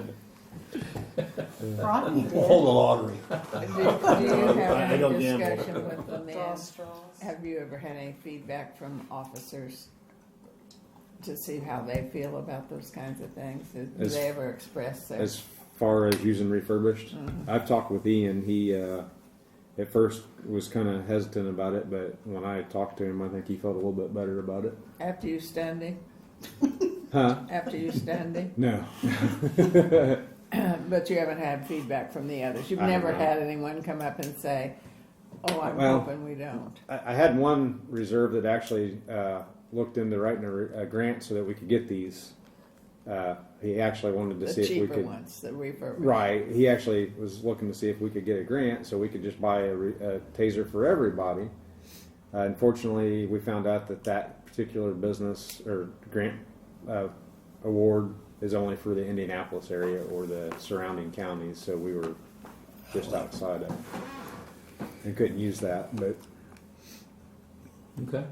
Speaker 8: Rodney did.
Speaker 4: We'll hold a lottery.
Speaker 6: Do you have
Speaker 7: I
Speaker 6: any
Speaker 7: don't gamble.
Speaker 6: discussion with the
Speaker 8: Draw
Speaker 6: men?
Speaker 8: straws.
Speaker 6: Have you ever had any feedback from officers to see how they feel about those kinds of things? Do
Speaker 5: As-
Speaker 6: they ever express their?
Speaker 5: As far as using refurbished, I've talked with Ian. He at first was kind of hesitant about it, but when I talked to him, I think he felt a little bit better about it.
Speaker 6: After you stunned him?
Speaker 5: Huh?
Speaker 6: After you stunned him?
Speaker 5: No.
Speaker 6: But you haven't had feedback from the others? You've
Speaker 5: I
Speaker 6: never
Speaker 5: haven't.
Speaker 6: had anyone come up and say, oh, I'm
Speaker 5: Well-
Speaker 6: hoping we don't?
Speaker 5: I had one reserve that actually looked into writing a grant so that we could get these. He actually wanted to
Speaker 6: The
Speaker 5: see if we
Speaker 6: cheaper
Speaker 5: could.
Speaker 6: ones, the refurbished.
Speaker 5: Right. He actually was looking to see if we could get a grant so we could just buy a taser for everybody. Unfortunately, we found out that particular business or grant award is only for the Indianapolis area or the surrounding counties, so we were just outside of it and couldn't use that. But
Speaker 1: Okay.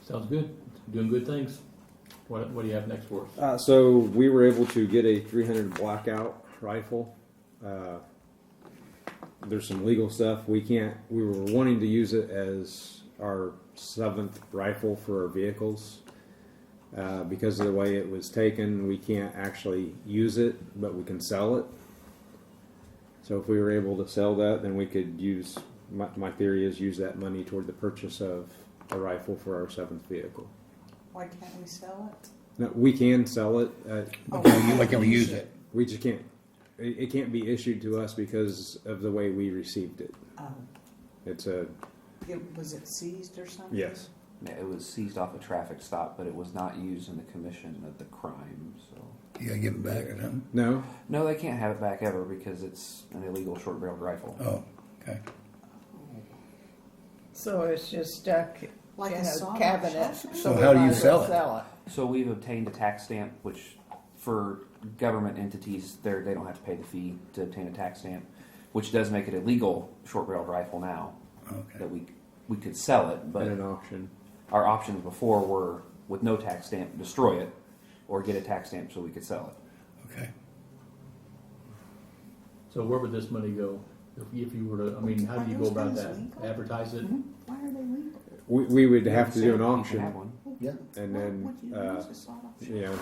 Speaker 1: Sounds good. Doing good things. What do you have next for us?
Speaker 5: so we were able to get a 300 blackout rifle. There's some legal stuff we can't. We were wanting to use it as our 7th rifle for our vehicles. Because of the way it was taken, we can't actually use it, but we can sell it. So if we were able to sell that, then we could use, my theory is use that money toward the purchase of a rifle for our 7th vehicle.
Speaker 8: Why can't we sell it?
Speaker 5: No, we can sell it.
Speaker 4: Why can't we use it?
Speaker 5: We just can't. It can't be issued to us because of the way we received it. It's a
Speaker 8: Was it seized or something?
Speaker 5: yes.
Speaker 9: Yeah, it was seized off a traffic stop, but it was not used in the commission of the crime. So
Speaker 4: You gotta give it back or something?
Speaker 5: No.
Speaker 9: no, they can't have it back ever because it's an illegal short-barreled rifle.
Speaker 4: Oh, okay.
Speaker 6: So it's just stuck
Speaker 8: Like
Speaker 6: in
Speaker 8: a
Speaker 6: a
Speaker 8: sawed-off
Speaker 6: cabinet.
Speaker 8: shotgun?
Speaker 4: So
Speaker 6: we
Speaker 4: how do
Speaker 6: might
Speaker 4: you
Speaker 6: as well
Speaker 4: sell it?
Speaker 9: So we've obtained a tax stamp, which for government entities, they don't have to pay the fee to obtain a tax stamp, which does make it a legal short-barreled rifle now.
Speaker 4: Okay.
Speaker 9: That we could sell it, but
Speaker 5: In an auction.
Speaker 9: our options before were with no tax stamp, destroy it, or get a tax stamp so we could sell it.
Speaker 4: Okay.
Speaker 1: So where would this money go? If you were to, I mean, how do you go about that? Advertise it?
Speaker 8: Why are they legal?
Speaker 5: We would have to do an
Speaker 9: You can
Speaker 5: auction,
Speaker 9: have one.
Speaker 7: Yeah.
Speaker 5: and then you know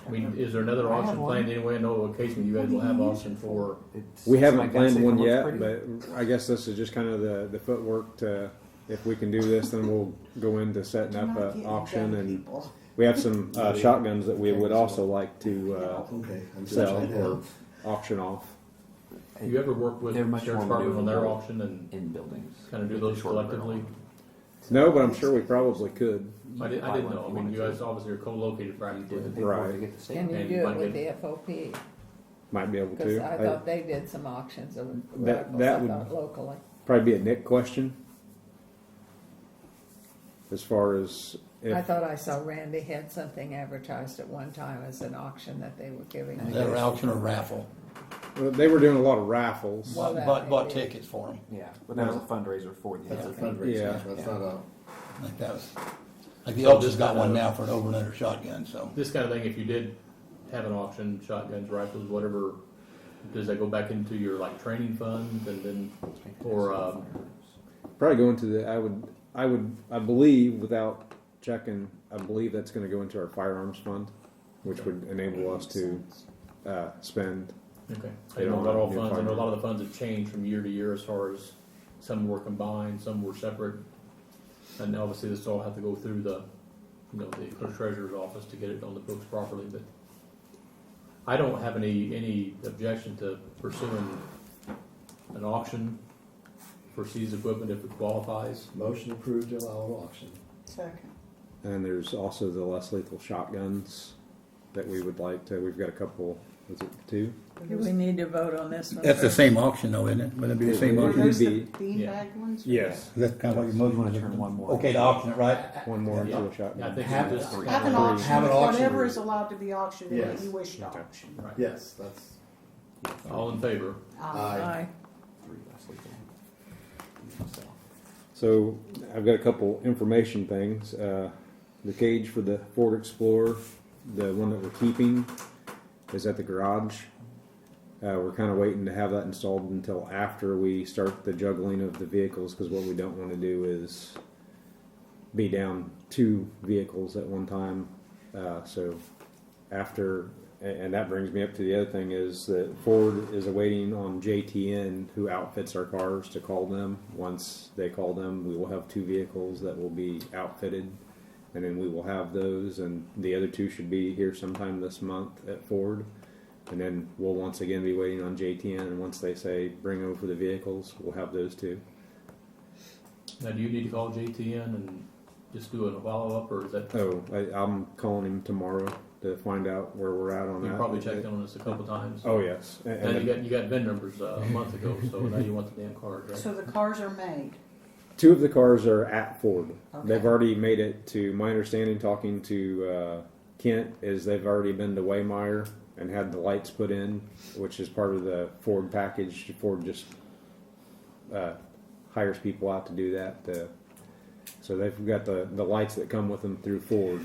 Speaker 1: I mean, is there another
Speaker 9: I have
Speaker 1: auction
Speaker 9: one.
Speaker 1: planned anyway? I know occasionally you guys will have auction for,
Speaker 9: It's,
Speaker 5: we
Speaker 9: my
Speaker 5: haven't
Speaker 9: gun
Speaker 5: planned
Speaker 9: safe
Speaker 5: one
Speaker 9: looks
Speaker 5: yet,
Speaker 9: pretty.
Speaker 5: but I guess this is just kind of the footwork to. If we can do this, then we'll go into setting up an auction, and we have some shotguns that we would also like to
Speaker 7: Okay. I'm just
Speaker 5: sell
Speaker 7: trying to
Speaker 5: or
Speaker 7: help.
Speaker 5: auction off.
Speaker 1: do you ever work with
Speaker 9: They're much
Speaker 1: Sheriff's
Speaker 9: more
Speaker 1: Department on their
Speaker 9: maneuverable
Speaker 1: auction and
Speaker 9: in buildings.
Speaker 1: kind of do those
Speaker 9: Short barrel.
Speaker 1: collectively?
Speaker 5: No, but I'm sure we probably could.
Speaker 1: I didn't know. I mean, you guys obviously are co-located
Speaker 9: You
Speaker 1: practically.
Speaker 9: did the paperwork
Speaker 5: Right.
Speaker 9: to get the
Speaker 6: Can
Speaker 9: stamp.
Speaker 6: you
Speaker 1: And
Speaker 6: do
Speaker 1: you
Speaker 6: it
Speaker 1: might
Speaker 6: with
Speaker 1: get-
Speaker 6: the FOP?
Speaker 5: Might be able
Speaker 6: Because
Speaker 5: to.
Speaker 6: I thought they did some auctions of
Speaker 5: That
Speaker 6: rifles,
Speaker 5: would-
Speaker 6: I thought locally.
Speaker 5: Probably be a Nick question. As far as
Speaker 6: I
Speaker 5: if
Speaker 6: thought I saw Randy had something advertised at one time as an auction that they were giving.
Speaker 4: Is that an auction or raffle?
Speaker 5: well, they were doing a lot of raffles.
Speaker 6: Well, that
Speaker 4: Bought
Speaker 6: may be.
Speaker 4: tickets for them.
Speaker 9: Yeah, but that was a fundraiser for the
Speaker 7: That's a
Speaker 9: event.
Speaker 7: fundraiser.
Speaker 5: Yeah.
Speaker 7: That's not a.
Speaker 4: Like that was, like the
Speaker 1: So
Speaker 4: Elks
Speaker 1: this
Speaker 4: has got
Speaker 1: kind
Speaker 4: one
Speaker 1: of-
Speaker 4: now for an over and under shotgun, so.
Speaker 1: This kind of thing, if you did have an auction, shotguns, rifles, whatever, does that go back into your like training fund and then, or
Speaker 5: Probably go into the. I believe without checking. I believe that's going to go into our firearms fund, which would enable us to spend.
Speaker 1: okay. I know not all funds. I know a lot of the funds have changed from year to year as far as some were combined, some were separate, and obviously this all had to go through the, you know, the clerk treasurer's office to get it on the books properly. But I don't have any objection to pursuing an auction for seized equipment if it qualifies.
Speaker 7: Motion approved to allow an auction.
Speaker 8: Second.
Speaker 5: And there's also the less lethal shotguns that we would like to. We've got a couple. Was it 2?
Speaker 6: Do we need to vote on this one?
Speaker 4: That's the
Speaker 6: first?
Speaker 4: same auction though, isn't it? Would it be the same
Speaker 5: It
Speaker 8: Are
Speaker 5: would
Speaker 4: auction?
Speaker 8: those the
Speaker 5: be-
Speaker 8: beanbag ones?
Speaker 5: Yes.
Speaker 4: That's kind of what your motion
Speaker 9: You wanna
Speaker 4: was.
Speaker 9: turn one more.
Speaker 4: Okay, to auction it, right?
Speaker 5: One more
Speaker 1: Yeah.
Speaker 5: into a shotgun.
Speaker 1: Yeah, I think
Speaker 7: Have
Speaker 1: it's just
Speaker 9: it.
Speaker 8: Have an
Speaker 5: Three.
Speaker 8: auction,
Speaker 7: Have an auction.
Speaker 8: whatever is allowed to be auctioned that
Speaker 7: Yes.
Speaker 8: you wish to
Speaker 5: Okay.
Speaker 8: auction.
Speaker 1: right.
Speaker 7: Yes, that's.
Speaker 1: All in favor?
Speaker 7: Aye.
Speaker 6: Aye.
Speaker 9: 3 less lethal. So,
Speaker 5: So I've got a couple information things. The cage for the Ford Explorer, the one that we're keeping, is at the garage. We're kind of waiting to have that installed until after we start the juggling of the vehicles, because what we don't want to do is be down 2 vehicles at one time. So after, and that brings me up to the other thing, is that Ford is awaiting on JTN, who outfits our cars, to call them. Once they call them, we will have 2 vehicles that will be outfitted, and then we will have those, and the other 2 should be here sometime this month at Ford. And then we'll once again be waiting on JTN, and once they say bring over the vehicles, we'll have those 2.
Speaker 1: Now, do you need to call JTN and just do a follow-up, or is that,
Speaker 5: Oh, I'm calling him tomorrow to find out where we're at on
Speaker 1: you
Speaker 5: that.
Speaker 1: probably checked on us a couple times?
Speaker 5: Oh yes,
Speaker 1: Now, you got VIN numbers a month ago, so now you want the damn card, right?
Speaker 8: So the cars are made.
Speaker 5: 2 of the cars are at Ford.
Speaker 8: Okay.
Speaker 5: They've already made it to my understanding. Talking to Kent, is they've already been to Waymeyer and had the lights put in, which is part of the Ford package. Ford just hires people out to do that. So they've got the lights that come with them through Ford.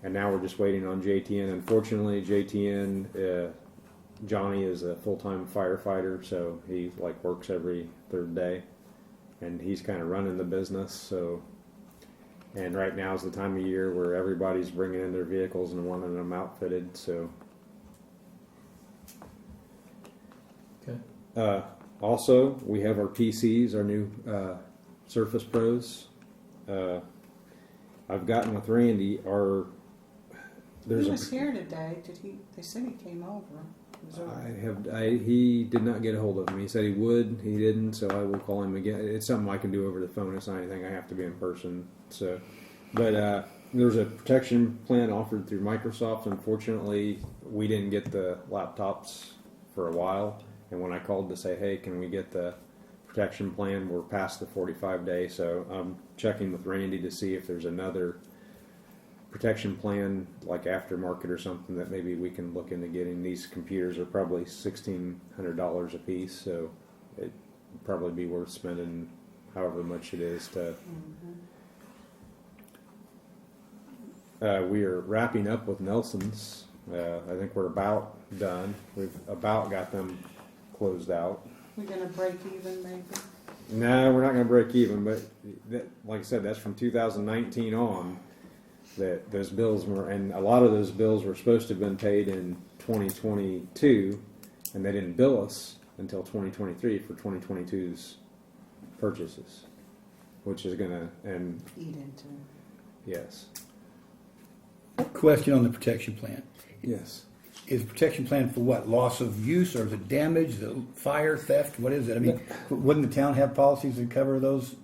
Speaker 5: And now we're just waiting on JTN. Unfortunately, JTN, Johnny is a full-time firefighter, so he like works every 3rd day. and he's kind of running the business. So, and right now is the time of year where everybody's bringing in their vehicles and wanting them outfitted. So,
Speaker 1: Okay.
Speaker 5: also we have our PCs, our new Surface Pros. I've gotten with Randy.
Speaker 8: He was here today. They said he came over. He was over.
Speaker 5: He did not get a hold of him. He said he would. He didn't. So I will call him again. It's something I can do over the phone. It's not anything I have to be in person. So, but there's a protection plan offered through Microsoft. Unfortunately, we didn't get the laptops for a while. And when I called to say, hey, can we get the protection plan, we're past the 45 day. So I'm checking with Randy to see if there's another protection plan like aftermarket or something that maybe we can look into getting. These computers are probably $1,600 a piece, so it'd probably be worth spending however much it is to. We are wrapping up with Nelson's. I think we're about done. We've about got them closed out.
Speaker 8: We're gonna break even, maybe.
Speaker 5: No, we're not going to break even, but like I said, that's from 2019 on. That those bills were, and a lot of those bills were supposed to have been paid in 2022, and they didn't bill us until 2023 for 2022's purchases, which is going to, and
Speaker 8: Eat into it.
Speaker 5: yes.
Speaker 4: Question on the protection plan.
Speaker 5: Yes.
Speaker 4: Is protection plan for what? Loss of use, or is it damage, the fire, theft? What is it? I mean, wouldn't the town have policies that cover those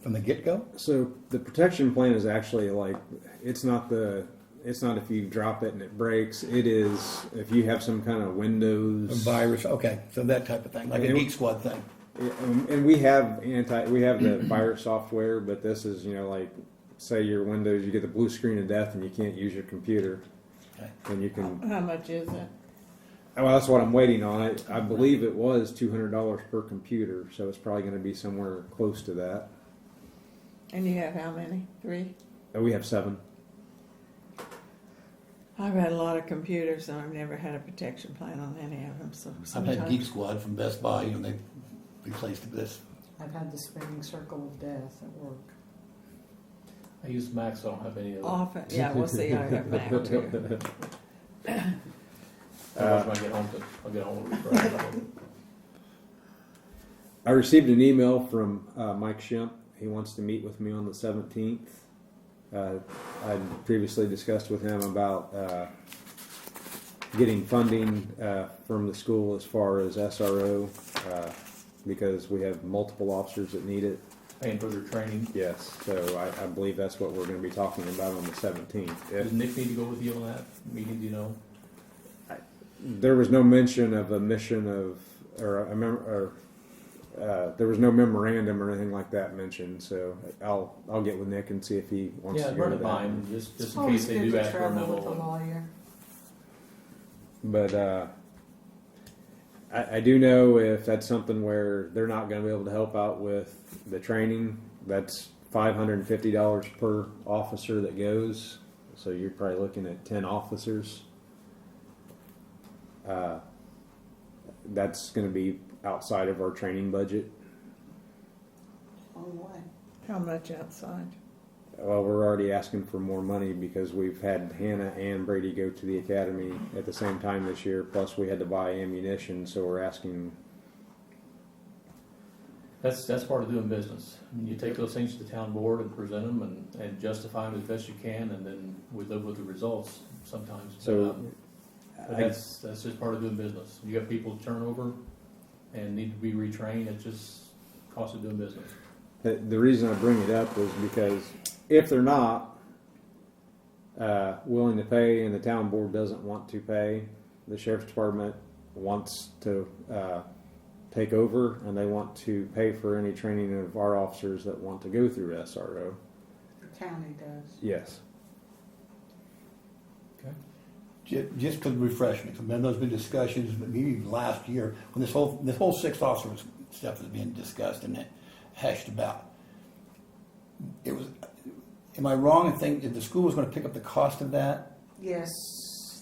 Speaker 4: from the get-go?
Speaker 5: So the protection plan is actually like, it's not if you drop it and it breaks. It is if you have some kind of Windows
Speaker 4: A virus, okay, so that type of thing, like a Geek Squad thing.
Speaker 5: And we have the virus software, but this is, like, say your Windows, you get the blue screen of death and you can't use your computer.
Speaker 4: Okay.
Speaker 5: And you can.
Speaker 6: How much is it?
Speaker 5: Well, that's what I'm waiting on. I believe it was $200 per computer, so it's probably going to be somewhere close to that.
Speaker 6: And you have how many? 3?
Speaker 5: We have 7.
Speaker 6: I've had a lot of computers, and I've never had a protection plan on any of them. So
Speaker 4: I've had
Speaker 6: sometimes
Speaker 4: Geek Squad from Best Buy, they replaced this.
Speaker 8: I've had the spinning circle of death at work.
Speaker 1: I use Mac, so I don't have any of them.
Speaker 6: often, yeah, we'll see. I have Mac too.
Speaker 1: Otherwise, when I get home, I'll get home.
Speaker 5: I received an email from Mike Shemp. He wants to meet with me on the 17th. I'd previously discussed with him about getting funding from the school as far as SRO because we have multiple officers that need it.
Speaker 1: Paying for their training.
Speaker 5: Yes, so I believe that's what we're going to be talking about on the 17th.
Speaker 1: Does Nick need to go with you on that meeting? Do you know?
Speaker 5: There was no mention of a mission there was no memorandum or anything like that mentioned. So I'll get with Nick and see if he wants to go
Speaker 1: run
Speaker 5: to
Speaker 1: it by
Speaker 5: that.
Speaker 1: him just
Speaker 8: It's
Speaker 1: in
Speaker 8: always
Speaker 1: case they
Speaker 8: good
Speaker 1: do
Speaker 8: to
Speaker 1: ask for a
Speaker 8: travel with a
Speaker 1: memo.
Speaker 8: lawyer.
Speaker 5: But I do know if that's something where they're not going to be able to help out with the training, that's $550 per officer that goes. So you're probably looking at 10 officers. That's going to be outside of our training budget.
Speaker 8: Oh, what?
Speaker 6: How much outside?
Speaker 5: Well, we're already asking for more money because we've had Hannah and Brady go to the academy at the same time this year. Plus, we had to buy ammunition, so we're asking.
Speaker 1: That's part of doing business. I mean, you take those things to the town board and present them and justify them as best you can, and then we live with the results sometimes.
Speaker 5: So,
Speaker 1: But that's just part of doing business. You got people turnover and need to be retrained. It's just cost of doing business.
Speaker 5: The reason I bring it up is because if they're not willing to pay and the town board doesn't want to pay, the sheriff's department wants to take over and they want to pay for any training of our officers that want to go through SRO.
Speaker 8: The county does.
Speaker 5: Yes.
Speaker 4: Just to refresh me, remember there's been discussions, maybe last year, when this whole 6 officer stuff was being discussed and hashed about. Am I wrong in thinking that the school was going to pick up the cost of that?
Speaker 8: Yes,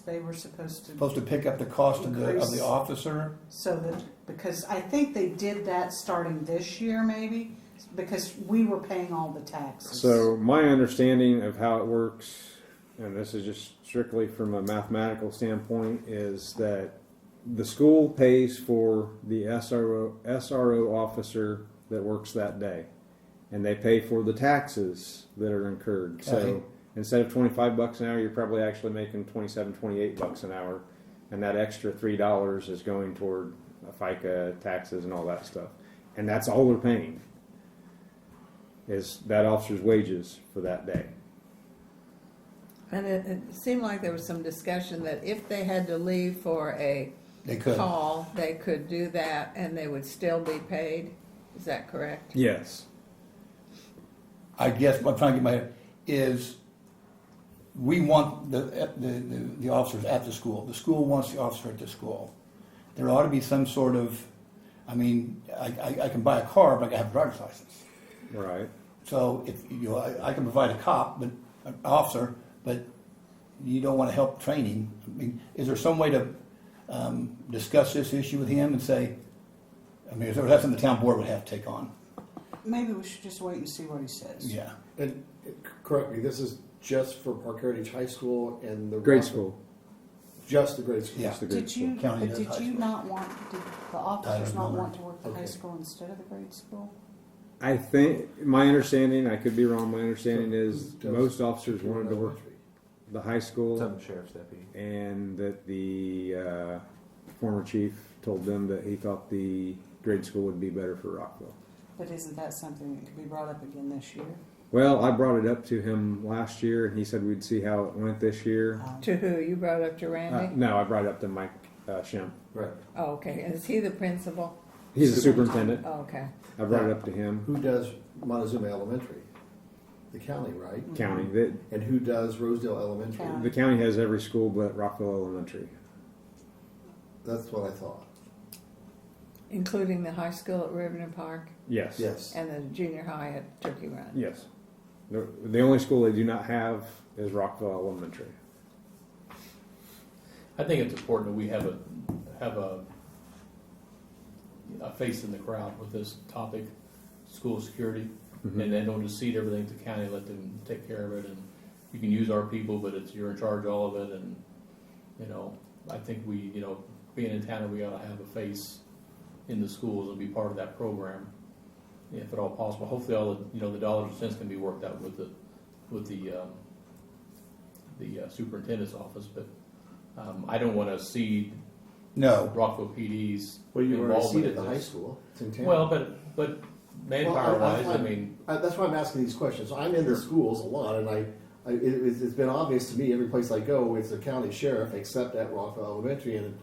Speaker 8: they were supposed
Speaker 4: Supposed to pick up the cost of
Speaker 8: Increase.
Speaker 4: the officer?
Speaker 8: so that, because I think they did that starting this year maybe, because we were paying all the taxes.
Speaker 5: So my understanding of how it works, and this is just strictly from a mathematical standpoint, is that the school pays for the SRO officer that works that day, and they pay for the taxes that are incurred.
Speaker 4: Okay.
Speaker 5: So instead of $25 an hour, you're probably actually making $27, $28 an hour, and that extra $3 is going toward FICA taxes and all that stuff, and that's all they're paying is that officer's wages for that day.
Speaker 6: And it seemed like there was some discussion that if they had to leave for a
Speaker 4: They could.
Speaker 6: call, they could do that and they would still be paid. Is that correct?
Speaker 5: Yes.
Speaker 4: I guess what I'm trying to get my head is, we want the officers at the school. The school wants the officer at the school. There ought to be some sort of, I mean, I can buy a car, but I have a driver's license.
Speaker 5: Right.
Speaker 4: So if I can provide a cop, but an officer, but you don't want to help training. I mean, is there some way to discuss this issue with him and say, I mean, is there something the town board would have to take on?
Speaker 8: Maybe we should just wait and see what he says.
Speaker 4: Yeah.
Speaker 7: And correct me, this is just for Parke Heritage High School and the
Speaker 5: Grade
Speaker 7: Rockville-
Speaker 5: school.
Speaker 7: Just the grade school.
Speaker 4: Yeah.
Speaker 5: Just the grade
Speaker 8: Did you,
Speaker 5: school.
Speaker 4: County
Speaker 8: but
Speaker 4: does
Speaker 8: did
Speaker 4: high
Speaker 8: you
Speaker 4: school.
Speaker 8: not want, did the officers
Speaker 4: Tyler
Speaker 8: not
Speaker 4: Miller.
Speaker 8: want to work the high
Speaker 7: Okay.
Speaker 8: school instead of the grade school?
Speaker 5: I think, my understanding, I could be wrong, my understanding is
Speaker 7: Who does-
Speaker 5: most officers wanted to work
Speaker 7: Elementary.
Speaker 5: the high school,
Speaker 9: Some sheriff's deputy.
Speaker 5: and that the former chief told them that he thought the grade school would be better for Rockville.
Speaker 8: But isn't that something that could be brought up again this year?
Speaker 5: Well, I brought it up to him last year, and he said we'd see how it went this year.
Speaker 6: To who? You brought up to Randy?
Speaker 5: No, I brought it up to Mike Shem.
Speaker 7: Right.
Speaker 6: Oh, okay. And is he the principal?
Speaker 5: He's the superintendent.
Speaker 6: Oh, okay.
Speaker 5: I brought it up to him.
Speaker 7: Who does Montezuma Elementary? The county, right?
Speaker 5: County.
Speaker 7: And who does Rosedale Elementary?
Speaker 8: County.
Speaker 5: The county has every school but Rockville Elementary.
Speaker 7: That's what I thought.
Speaker 6: Including the high school at Riverton Park
Speaker 5: Yes.
Speaker 7: Yes.
Speaker 6: and the junior high at Turkey Run.
Speaker 5: Yes. The only school they do not have is Rockville Elementary.
Speaker 1: I think it's important that we have a face in the crowd with this topic, school security,
Speaker 5: Mhm.
Speaker 1: and then don't just cede everything to the county, let them take care of it, and you can use our people, but you're in charge of all of it, and, I think we, being in town, we ought to have a face in the schools and be part of that program, if at all possible. Hopefully all the dollars and cents can be worked out with the superintendent's office, but I don't want to cede
Speaker 4: No.
Speaker 1: Rockville PD's
Speaker 7: Well, you already
Speaker 1: involvement
Speaker 7: seated
Speaker 1: in
Speaker 7: the high
Speaker 1: this.
Speaker 7: school. It's in town.
Speaker 1: Well, but manpower wise, I mean,
Speaker 7: That's why I'm asking these questions. I'm in the schools a lot, and it's been obvious to me every place I go, it's the county sheriff, except at Rockville Elementary. And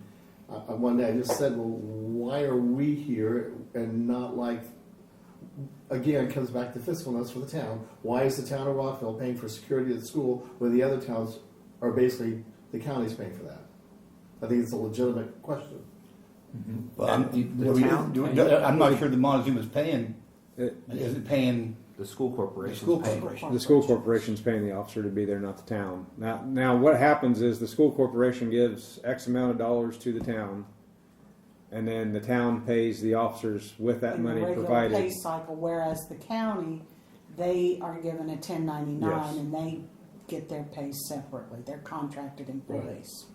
Speaker 7: one day I just said, well, why are we here and not like? Again, comes back to fiscalness for the town. Why is the town of Rockville paying for security at the school when the other towns are basically the county's paying for that? I think it's a legitimate question.
Speaker 4: Well,
Speaker 9: town-
Speaker 4: I'm not sure the Montezuma's paying,
Speaker 5: It-
Speaker 4: isn't paying
Speaker 9: The school
Speaker 4: the
Speaker 9: corporation.
Speaker 4: school corporation.
Speaker 5: The school corporation's paying the officer to be there, not the town. Now what happens is the school corporation gives X amount of dollars to the town, and then the town pays the officers with that
Speaker 8: In the
Speaker 5: money
Speaker 8: regular
Speaker 5: provided.
Speaker 8: pay cycle, whereas the county, they are given a 1099
Speaker 5: Yes.
Speaker 8: and they get their pay separately. They're contracted employees.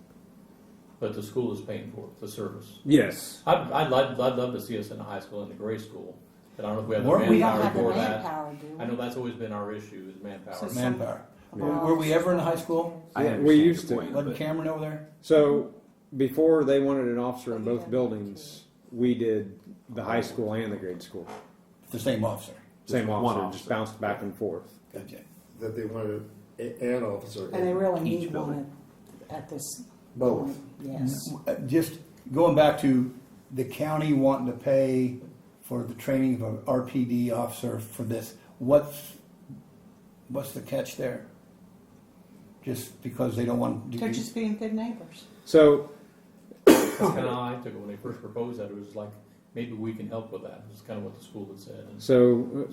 Speaker 1: but the school is paying for it, the service.
Speaker 5: Yes.
Speaker 1: I'd love to see us in a high school and a grade school, but I don't know if we have the
Speaker 4: Weren't
Speaker 8: We don't
Speaker 1: manpower
Speaker 8: have the
Speaker 1: for that.
Speaker 8: manpower, do we?
Speaker 1: I know that's always been our issue is manpower.
Speaker 8: So
Speaker 4: manpower.
Speaker 8: Well,
Speaker 4: Were we ever in high school?
Speaker 9: I understand
Speaker 5: We
Speaker 9: your
Speaker 5: used to.
Speaker 9: point,
Speaker 4: Wasn't
Speaker 9: but-
Speaker 4: Cameron over there?
Speaker 5: So before they wanted an officer in
Speaker 8: Well, you
Speaker 5: both
Speaker 8: had
Speaker 5: buildings, we did the high school and the grade school.
Speaker 4: The same officer.
Speaker 5: Same
Speaker 9: one
Speaker 5: officer,
Speaker 9: officer.
Speaker 5: just bounced back and forth.
Speaker 4: Gotcha.
Speaker 7: That they wanted an officer.
Speaker 8: And they really
Speaker 9: Each
Speaker 8: need
Speaker 9: building.
Speaker 8: one at this
Speaker 7: Both.
Speaker 8: point. Yes.
Speaker 4: Just going back to the county wanting to pay for the training of an RPD officer for this, what's the catch there? Just because they don't want to
Speaker 8: They're just being good neighbors.
Speaker 5: So
Speaker 1: That's kind of how I took it when they first proposed that. It was like, maybe we can help with that. It's kind of what the school had said. And
Speaker 5: So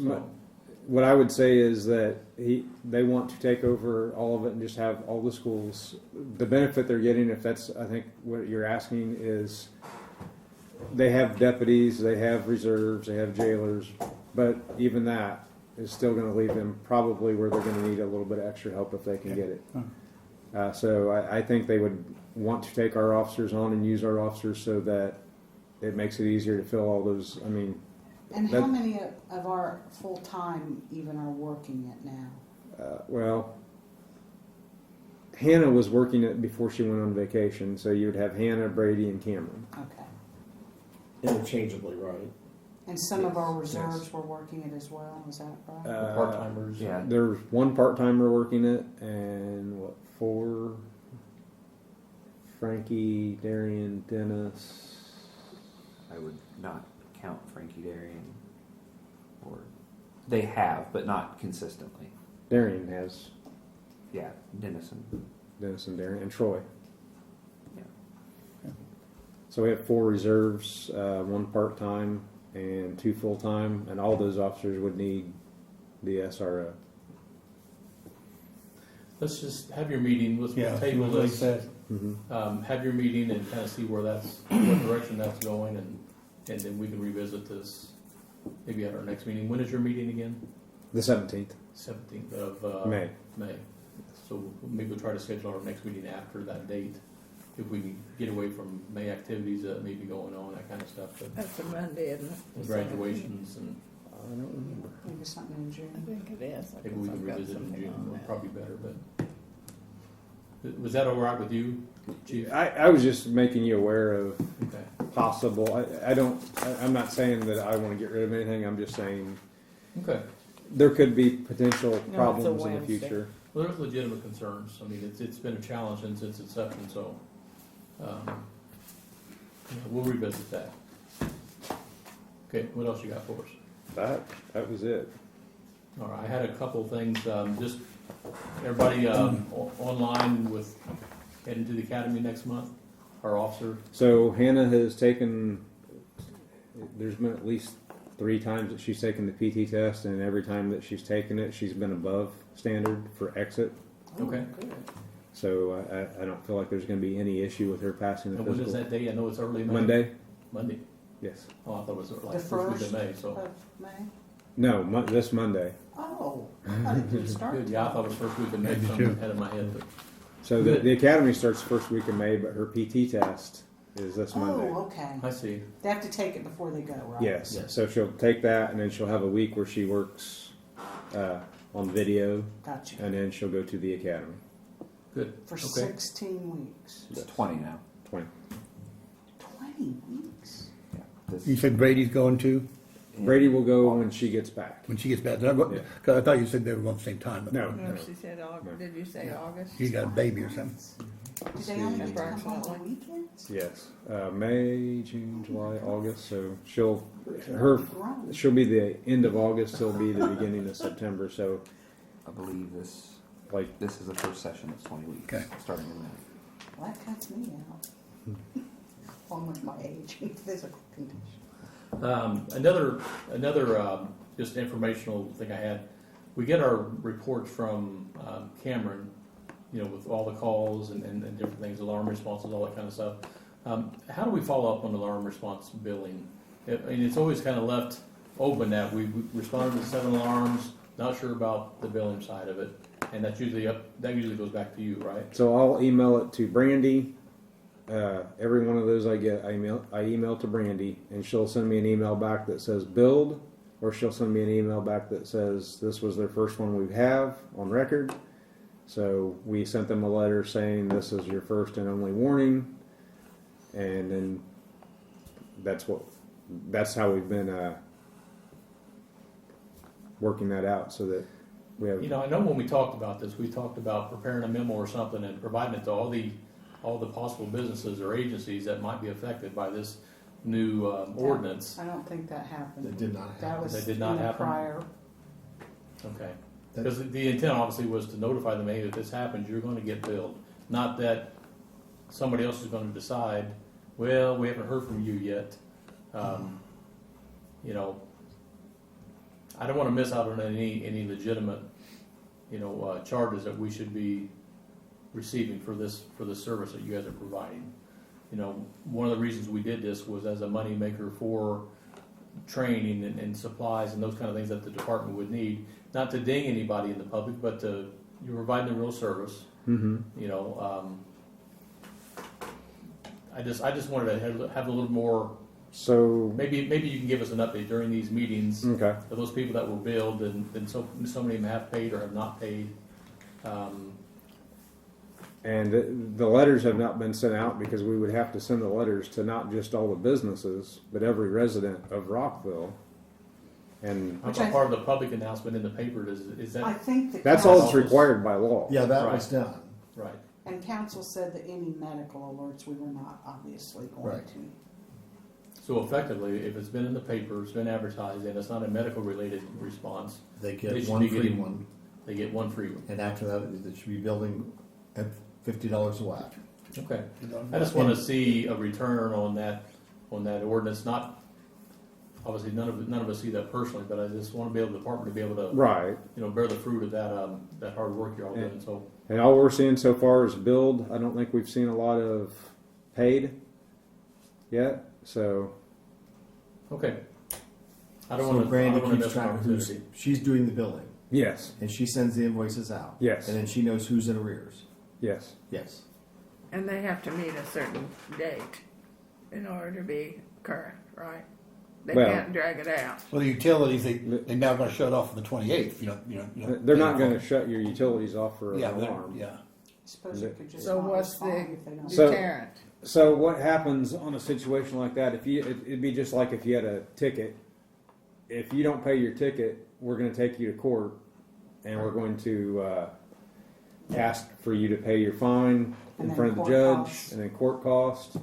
Speaker 5: what I would say is that they want to take over all of it and just have all the schools. The benefit they're getting, if that's I think what you're asking, is they have deputies, they have reserves, they have jailers, but even that is still going to leave them probably where they're going to need a little bit of extra help if they can get it. So I think they would want to take our officers on and use our officers so that it makes it easier to fill all those. I mean,
Speaker 8: And how many of our full-time even are working it now?
Speaker 5: well, Hannah was working it before she went on vacation, so you would have Hannah, Brady, and Cameron.
Speaker 8: Okay.
Speaker 7: Interchangeably, right?
Speaker 8: And some of our
Speaker 5: Yes.
Speaker 8: reserves were working it as well, is that right?
Speaker 1: The part-timers.
Speaker 9: Yeah.
Speaker 5: There's one part-timer working it, and what, 4? Frankie, Darian, Dennis.
Speaker 9: I would not count Frankie Darian, or they have, but not consistently.
Speaker 5: Darian has
Speaker 9: Yeah, Dennison.
Speaker 5: Dennis and Darian, and Troy.
Speaker 9: Yeah.
Speaker 5: So we have 4 reserves, 1 part-time, and 2 full-time, and all those officers would need the SRO.
Speaker 1: Let's just have your meeting, let's
Speaker 4: Yeah, see
Speaker 1: table
Speaker 4: what Lee
Speaker 1: this,
Speaker 4: says.
Speaker 1: have your meeting and kind of see where what direction that's going, and then we can revisit this maybe at our next meeting. When is your meeting again?
Speaker 5: The 17th,
Speaker 1: 17th of
Speaker 5: May.
Speaker 1: May. So maybe we'll try to schedule our next meeting after that date, if we can get away from May activities that may be going on, that kind of stuff, but
Speaker 6: That's a Monday, isn't it?
Speaker 1: graduations, and
Speaker 5: I don't remember.
Speaker 8: Maybe something in
Speaker 6: I
Speaker 8: June.
Speaker 6: think it is.
Speaker 1: maybe we can
Speaker 6: I've got
Speaker 1: revisit in
Speaker 6: something
Speaker 1: June,
Speaker 6: on
Speaker 1: would
Speaker 6: that.
Speaker 1: probably better, but. Was that all right with you, Chief?
Speaker 5: I was just making you aware of
Speaker 1: Okay.
Speaker 5: possible. I'm not saying that I want to get rid of anything. I'm just saying
Speaker 1: Okay.
Speaker 5: there could be potential
Speaker 6: it's a
Speaker 5: problems in the
Speaker 6: Wednesday.
Speaker 5: future.
Speaker 1: Well, there's legitimate concerns. I mean, it's been a challenge since its inception, so, we'll revisit that. Okay, what else you got for us?
Speaker 5: That was it.
Speaker 1: All right, I had a couple of things, just everybody, online with heading to the academy next month, our officer.
Speaker 5: So Hannah has taken. There's been at least 3 times that she's taken the PT test, and every time that she's taken it, she's been above standard for exit.
Speaker 1: Okay.
Speaker 8: Good.
Speaker 5: So I don't feel like there's going to be any issue with her passing the
Speaker 1: And when is
Speaker 5: physical.
Speaker 1: that day? I know it's early May.
Speaker 5: Monday.
Speaker 1: Monday.
Speaker 5: Yes.
Speaker 1: Oh, I thought it was like
Speaker 8: The
Speaker 1: first week
Speaker 8: first
Speaker 1: of May, so.
Speaker 8: of May?
Speaker 5: No, this Monday.
Speaker 8: Oh, I thought it didn't start.
Speaker 1: Good, yeah, I thought it was first week of May,
Speaker 4: Me
Speaker 1: so
Speaker 4: too.
Speaker 1: I'm ahead of my head, but.
Speaker 5: So the academy starts first week of May, but her PT test is this Monday.
Speaker 8: Oh, okay.
Speaker 1: I see.
Speaker 8: They have to take it before they go, right?
Speaker 5: Yes.
Speaker 1: Yes.
Speaker 5: So she'll take that, and then she'll have a week where she works on video,
Speaker 8: Gotcha.
Speaker 5: and then she'll go to the academy.
Speaker 1: Good.
Speaker 8: For
Speaker 1: Okay.
Speaker 8: 16 weeks.
Speaker 9: It's 20 now.
Speaker 5: 20.
Speaker 8: 20 weeks?
Speaker 9: Yeah. This,
Speaker 4: You said Brady's going to,
Speaker 5: Brady will go when she gets back.
Speaker 4: when she gets back.
Speaker 5: Yeah.
Speaker 4: Cause I thought you said they were going at the same time. but
Speaker 5: No.
Speaker 6: No, she said August.
Speaker 5: No.
Speaker 6: Did you say August?
Speaker 4: She got a baby or something.
Speaker 8: Do they only get to come home on weekends?
Speaker 5: Yes. May, June, July, August. So she'll
Speaker 8: Grown.
Speaker 5: be the end of August. She'll be the beginning of September. So
Speaker 9: I believe this
Speaker 5: like
Speaker 9: this is the first session. It's 20 weeks,
Speaker 4: Okay.
Speaker 9: starting in May.
Speaker 8: Well, that cuts me out. Along with my age and physical condition.
Speaker 1: Another just informational thing I had. We get our reports from Cameron, with all the calls and different things, alarm responses, all that kind of stuff. How do we follow up on alarm response billing? I mean, it's always kind of left open that we responded to 7 alarms, not sure about the billing side of it, and that usually goes back to you, right?
Speaker 5: so. I'll email it to Brandy. Every one of those I get, I email to Brandy, and she'll send me an email back that says billed, or she'll send me an email back that says this was their first one we have on record. So we sent them a letter saying this is your first and only warning, and then that's how we've been working that out so that we have.
Speaker 1: I know when we talked about this, we talked about preparing a memo or something and providing it to all the possible businesses or agencies that might be affected by this new ordinance.
Speaker 8: I don't think that happened.
Speaker 7: That did not happen.
Speaker 8: That was
Speaker 1: That did not
Speaker 8: in the
Speaker 1: happen?
Speaker 8: prior.
Speaker 1: Okay. Because the intent obviously was to notify them, hey, if this happens, you're going to get billed. Not that somebody else is going to decide, well, we haven't heard from you yet. I don't want to miss out on any legitimate, charges that we should be receiving for this service that you guys are providing. One of the reasons we did this was as a moneymaker for training and supplies and those kind of things that the department would need. Not to ding anybody in the public, but you're providing a real service.
Speaker 5: Mm-hmm.
Speaker 1: I just wanted to have a little more.
Speaker 5: So
Speaker 1: Maybe you can give us an update during these meetings
Speaker 5: okay.
Speaker 1: of those people that were billed, and so many of them have paid or have not paid.
Speaker 5: And the letters have not been sent out because we would have to send the letters to not just all the businesses, but every resident of Rockville. And
Speaker 1: How about part of the public announcement in the paper? Is
Speaker 8: I
Speaker 1: that
Speaker 8: think the
Speaker 5: that's all
Speaker 8: council,
Speaker 5: that's required by law.
Speaker 7: Yeah, that
Speaker 1: Right.
Speaker 7: was done.
Speaker 1: right?
Speaker 8: and council said that any medical alerts, we were not obviously going
Speaker 7: Right.
Speaker 8: to.
Speaker 1: So effectively, if it's been in the paper, it's been advertised, and it's not a medical related response,
Speaker 7: They
Speaker 1: They
Speaker 7: get
Speaker 1: should
Speaker 7: one
Speaker 1: be
Speaker 7: free
Speaker 1: getting-
Speaker 7: one,
Speaker 1: they get one free one.
Speaker 7: and after that, they should be building at $50 a watt.
Speaker 1: Okay. I just want to see a return on that ordinance. Not obviously none of us see that personally, but I just want to be able the department to be able to
Speaker 5: Right.
Speaker 1: bear the fruit of that hard work you're all doing. So
Speaker 5: And all we're seeing so far is billed. I don't think we've seen a lot of paid yet. So
Speaker 1: okay. I don't
Speaker 7: So
Speaker 1: want to.
Speaker 7: Brandy
Speaker 1: I don't want to
Speaker 7: keeps
Speaker 1: miss an
Speaker 7: track of who's,
Speaker 1: opportunity.
Speaker 7: she's doing the billing,
Speaker 5: yes,
Speaker 7: and she sends the invoices out.
Speaker 5: Yes.
Speaker 7: And then she knows who's in arrears.
Speaker 5: yes.
Speaker 7: Yes.
Speaker 6: And they have to meet a certain date in order to be current, right? They
Speaker 5: Well-
Speaker 6: can't drag it out.
Speaker 4: Well, the utilities, they're now going to shut off on the 28th.
Speaker 5: They're not going to shut your utilities off for an
Speaker 4: Yeah,
Speaker 5: alarm.
Speaker 4: yeah.
Speaker 8: I suppose you could just
Speaker 6: So
Speaker 8: not
Speaker 6: what's the
Speaker 8: respond if they don't.
Speaker 5: So-
Speaker 6: deterrent?
Speaker 5: So what happens on a situation like that? It'd be just like if you had a ticket. If you don't pay your ticket, we're going to take you to court, and we're going to ask for you to pay your fine
Speaker 8: And
Speaker 5: in
Speaker 8: then
Speaker 5: front of the
Speaker 8: court
Speaker 5: judge,
Speaker 8: costs.
Speaker 5: and then court cost.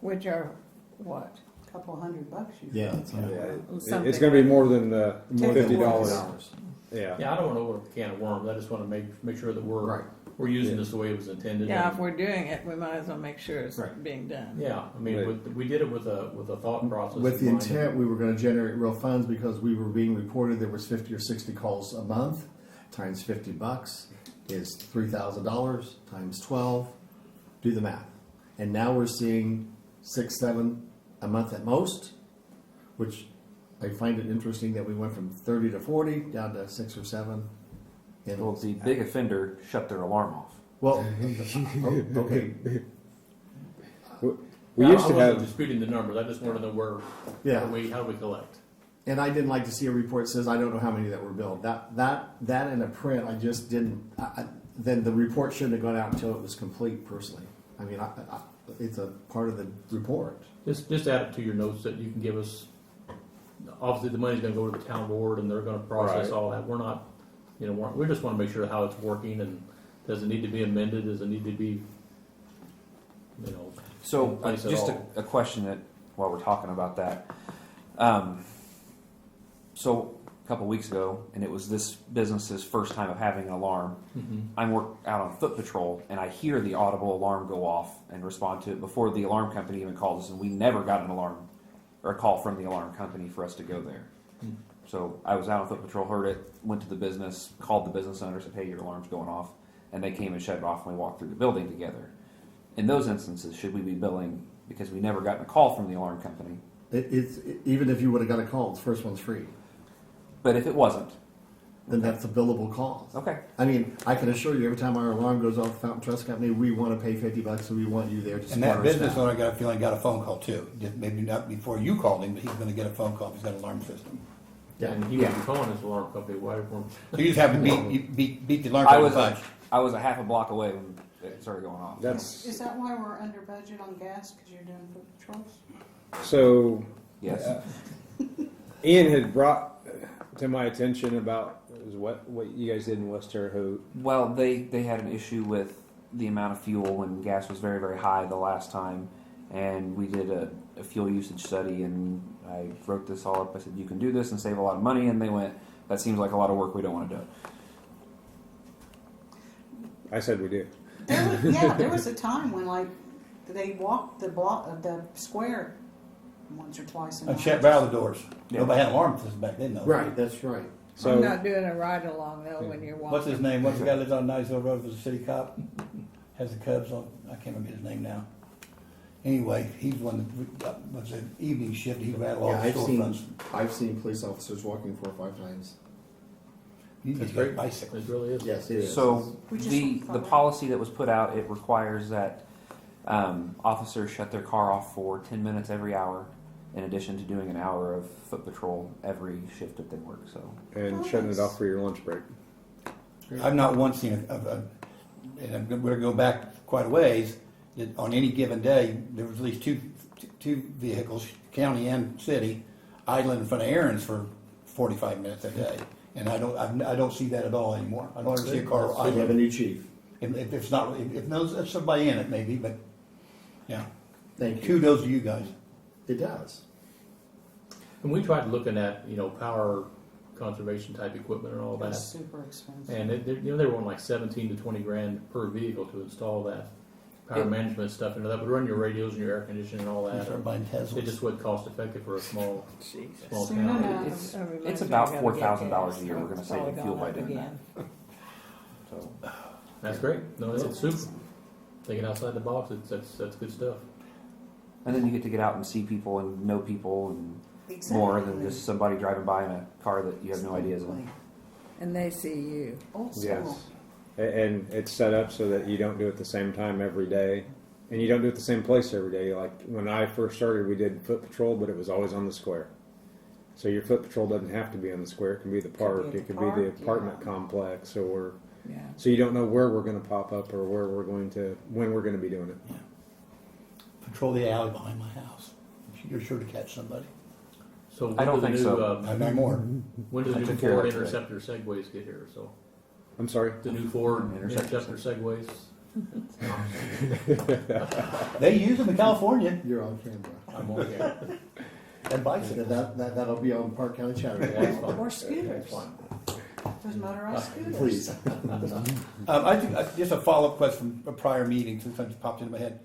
Speaker 6: Which are what?
Speaker 8: Couple $100 you
Speaker 7: Yeah, that's
Speaker 5: Yeah,
Speaker 6: Something
Speaker 5: it's going to be more than the
Speaker 8: More than
Speaker 5: $50.
Speaker 7: $50.
Speaker 5: Yeah.
Speaker 1: Yeah, I don't want to open a can of worms. I just want to make sure that
Speaker 7: Right.
Speaker 1: we're using this the way it was intended.
Speaker 6: Yeah,
Speaker 1: And-
Speaker 6: if we're doing it, we might as well make sure it's
Speaker 7: Right.
Speaker 6: being done.
Speaker 1: Yeah, I mean,
Speaker 5: Right.
Speaker 1: we did it with a thought process.
Speaker 7: With the
Speaker 1: in mind.
Speaker 7: intent, we were going to generate real funds because we were being reported there was 50 or 60 calls a month, times $50 is $3,000 times 12. Do the math. And now we're seeing 6, 7 a month at most, which I find it interesting that we went from 30 to 40 down to 6 or 7. And
Speaker 9: Well, the big offender shut their alarm off.
Speaker 7: well, okay,
Speaker 5: We
Speaker 1: Yeah,
Speaker 5: used
Speaker 1: I
Speaker 5: to
Speaker 1: wasn't
Speaker 5: have.
Speaker 1: disputing the numbers. I just wanted to know where
Speaker 7: yeah.
Speaker 1: how do we collect?
Speaker 7: And I didn't like to see a report that says I don't know how many that were billed. That in a print, I just didn't. Then the report shouldn't have gone out until it was complete. Personally, I mean, it's a part of the report.
Speaker 1: Just add it to your notes that you can give us. Obviously, the money's going to go to the town board, and they're going to process
Speaker 5: Right.
Speaker 1: all that. We're not, we just want to make sure how it's working, and does it need to be amended? Does it need to be,
Speaker 9: So
Speaker 1: in place at
Speaker 9: just
Speaker 1: all?
Speaker 9: a question that while we're talking about that. So a couple weeks ago, and it was this business's first time of having an alarm. I'm out on foot patrol, and I hear the audible alarm go off and respond to it before the alarm company even called us, and we never got an alarm or a call from the alarm company for us to go there. So I was out on foot patrol, heard it, went to the business, called the business owner, said, "Hey, your alarm's going off," and they came and shut it off, and we walked through the building together. In those instances, should we be billing because we never got a call from the alarm company?
Speaker 7: Even if you would have got a call, the first one's free.
Speaker 9: But if it wasn't,
Speaker 7: Then that's a billable call.
Speaker 9: okay.
Speaker 7: I mean, I can assure you, every time our alarm goes off, Fountain Trust Company, we want to pay $50, so we want you there to
Speaker 4: And
Speaker 7: support
Speaker 4: that
Speaker 7: our
Speaker 4: business
Speaker 7: staff.
Speaker 4: owner, I got a feeling, got a phone call too. Just maybe not before you called him, but he's going to get a phone call if he's got an alarm system.
Speaker 7: Yeah.
Speaker 1: And he would be calling his alarm company. Why?
Speaker 4: So you just have to beat the alarm
Speaker 9: I
Speaker 4: company
Speaker 9: was
Speaker 4: bunch.
Speaker 9: I was a half a block away when it started going off.
Speaker 5: That's
Speaker 8: Is that why we're under budget on gas, because you're doing foot patrols?
Speaker 5: so.
Speaker 9: Yes.
Speaker 5: Ian had brought to my attention about what you guys did in West Terre Haute.
Speaker 9: Well, they had an issue with the amount of fuel when gas was very, very high the last time, and we did a fuel usage study, and I wrote this all up. I said, you can do this and save a lot of money, and they went, that seems like a lot of work, we don't want to do it.
Speaker 5: I said we do.
Speaker 8: There was a time when, like, they walked the block of the square once or twice a
Speaker 4: And
Speaker 8: night.
Speaker 4: shut rattle doors.
Speaker 9: Yeah.
Speaker 4: Nobody had alarm systems back then, though.
Speaker 7: Right, that's right.
Speaker 5: So
Speaker 6: I'm not doing a ride along though when you're walking.
Speaker 4: What's his name? What's the guy that lives on Niceville Road? Was a city cop. Has the Cubs on. I can't remember his name now. Anyway, he's one that was an evening shift. He rattled all
Speaker 7: Yeah,
Speaker 4: the storefronts.
Speaker 7: I've seen police officers walking 4 or 5 times.
Speaker 4: He's
Speaker 1: That's
Speaker 4: got
Speaker 1: great.
Speaker 4: bicycles.
Speaker 1: It really is.
Speaker 7: Yes, it is.
Speaker 9: So
Speaker 8: We just
Speaker 9: the
Speaker 8: follow.
Speaker 9: policy that was put out, it requires that officers shut their car off for 10 minutes every hour, in addition to doing an hour of foot patrol every shift that they work. So
Speaker 5: and shutting it off for your lunch break.
Speaker 4: I've not once seen and I'm going to go back quite a ways. That on any given day, there was at least two vehicles, county and city, idling in front of errands for 45 minutes a day. And I don't see that at all anymore. I don't ever see a car
Speaker 7: So you have a
Speaker 4: idling.
Speaker 7: new chief.
Speaker 4: If it's not, if there's somebody in it, maybe, but yeah.
Speaker 7: Thank you.
Speaker 4: Kudos to you guys.
Speaker 7: It does.
Speaker 1: And we tried looking at, power conservation type equipment and all that.
Speaker 8: It's super expensive.
Speaker 1: And they were on like 17 to 20 grand per vehicle to install that power management stuff into that. Would run your radios and your air conditioning and all that.
Speaker 4: Start buying Teslas.
Speaker 1: It just wasn't cost effective for a small
Speaker 8: Soon
Speaker 1: town.
Speaker 8: enough.
Speaker 9: it's
Speaker 6: That reminds
Speaker 9: it's
Speaker 6: me,
Speaker 9: about
Speaker 6: I gotta get
Speaker 9: $4,000
Speaker 6: gas.
Speaker 9: a year. We're going to
Speaker 6: It's
Speaker 9: save
Speaker 6: all
Speaker 9: in fuel
Speaker 6: gone
Speaker 9: by
Speaker 6: up
Speaker 9: doing
Speaker 6: again.
Speaker 9: that. So
Speaker 1: That's great. No, it's super. Thinking outside the box, that's good stuff.
Speaker 9: and then you get to get out and see people and know people and more than just somebody driving by in a car that you have no idea is in.
Speaker 6: And they see you.
Speaker 8: Old school.
Speaker 5: Yes. And it's set up so that you don't do it the same time every day. And you don't do it the same place every day. Like when I first started, we did foot patrol, but it was always on the square. So your foot patrol doesn't have to be on the square. It can be the park.
Speaker 8: at the
Speaker 5: It could be the
Speaker 8: park,
Speaker 5: apartment
Speaker 8: yeah.
Speaker 5: complex. Or
Speaker 6: Yeah.
Speaker 5: so you don't know where we're going to pop up or where we're going to, when we're going to be doing it.
Speaker 4: Patrol the alley behind my house. You're sure to catch somebody.
Speaker 1: So
Speaker 9: I don't
Speaker 1: when do
Speaker 9: think
Speaker 1: the new,
Speaker 9: so.
Speaker 4: I've got more.
Speaker 1: when do the
Speaker 9: I
Speaker 1: new
Speaker 9: took care of
Speaker 1: Ford
Speaker 9: that today.
Speaker 1: Interceptor Segways get here? So
Speaker 5: I'm sorry.
Speaker 1: the new Ford
Speaker 9: Interceptor
Speaker 1: Interceptor Segways.
Speaker 4: They use them in California
Speaker 7: You're on camera.
Speaker 1: I'm on here.
Speaker 4: and bicycles.
Speaker 7: That'll be on Park County Channel.
Speaker 1: That's fine.
Speaker 8: Or scooters.
Speaker 1: That's fine.
Speaker 8: Those motorized scooters.
Speaker 7: Please.
Speaker 4: I think just a follow-up question from a prior meeting, since it popped into my head.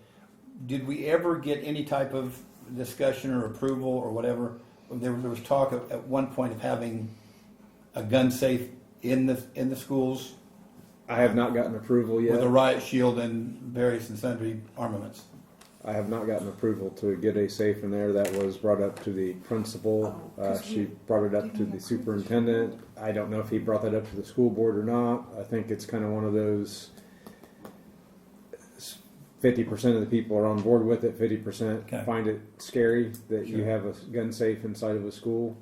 Speaker 4: Did we ever get any type of discussion or approval or whatever? There was talk at one point of having a gun safe in the schools
Speaker 5: I have not gotten approval yet.
Speaker 4: with a riot shield and various and sundry armaments.
Speaker 5: I have not gotten approval to get a safe in there. That was brought up to the principal.
Speaker 8: Oh, 'cause
Speaker 5: She
Speaker 8: we
Speaker 5: brought it up to
Speaker 8: didn't
Speaker 5: the
Speaker 8: approve
Speaker 5: superintendent. I don't know if he brought that up to the school board or not. I think it's kind of one of those 50% of the people are on board with it, 50%
Speaker 4: Okay.
Speaker 5: find it scary that you
Speaker 4: Sure.
Speaker 5: have a gun safe inside of a school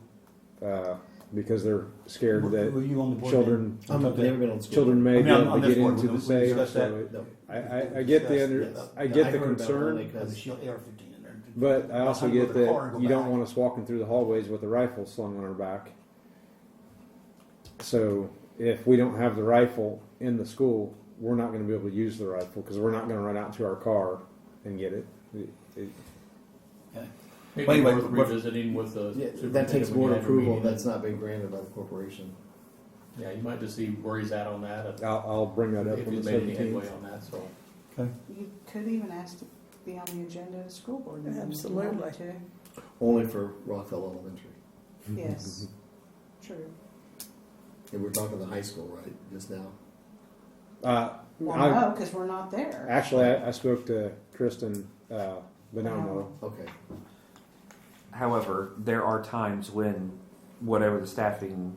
Speaker 5: because they're scared
Speaker 4: Were
Speaker 5: that
Speaker 4: you on the board?
Speaker 5: children
Speaker 7: I've never been on school.
Speaker 5: children may
Speaker 4: I mean,
Speaker 5: be able
Speaker 4: on
Speaker 5: to
Speaker 4: this
Speaker 5: get
Speaker 4: board,
Speaker 5: into
Speaker 4: we
Speaker 5: the safe.
Speaker 4: discussed that.
Speaker 5: So it-
Speaker 7: No.
Speaker 5: I get the
Speaker 7: Yes.
Speaker 5: I get
Speaker 7: I
Speaker 5: the
Speaker 7: heard about it
Speaker 5: concern.
Speaker 7: only
Speaker 4: Has a
Speaker 7: 'cause-
Speaker 4: shield AR-15 in there.
Speaker 5: But I also
Speaker 4: Not
Speaker 5: get
Speaker 4: with the car and
Speaker 5: that
Speaker 4: go
Speaker 5: you don't
Speaker 4: back.
Speaker 5: want us walking through the hallways with a rifle slung on our back. So if we don't have the rifle in the school, we're not going to be able to use the rifle because we're not going to run out to our car and get it.
Speaker 1: Maybe
Speaker 4: Well, anyway,
Speaker 1: worth
Speaker 4: what-
Speaker 1: revisiting with the
Speaker 7: Yeah,
Speaker 1: superintendent
Speaker 7: that takes
Speaker 1: when you
Speaker 7: board
Speaker 1: have your
Speaker 7: approval.
Speaker 1: meeting.
Speaker 7: That's not been granted by the corporation.
Speaker 1: Yeah, you might just see where he's at on that.
Speaker 5: I'll bring that up
Speaker 1: If
Speaker 5: on the
Speaker 1: he's made any
Speaker 5: 17th.
Speaker 1: headway on that, so.
Speaker 8: You could even ask to be on the agenda of the school board meeting. if you
Speaker 6: Absolutely.
Speaker 8: wanted to.
Speaker 7: Only for Rockville Elementary.
Speaker 8: Yes, true.
Speaker 7: And we're talking the high school, right, just now?
Speaker 8: Well,
Speaker 5: I-
Speaker 8: no, because we're not there.
Speaker 5: Actually, I spoke to Kristen Bonomo.
Speaker 7: Okay.
Speaker 9: However, there are times when whatever the staffing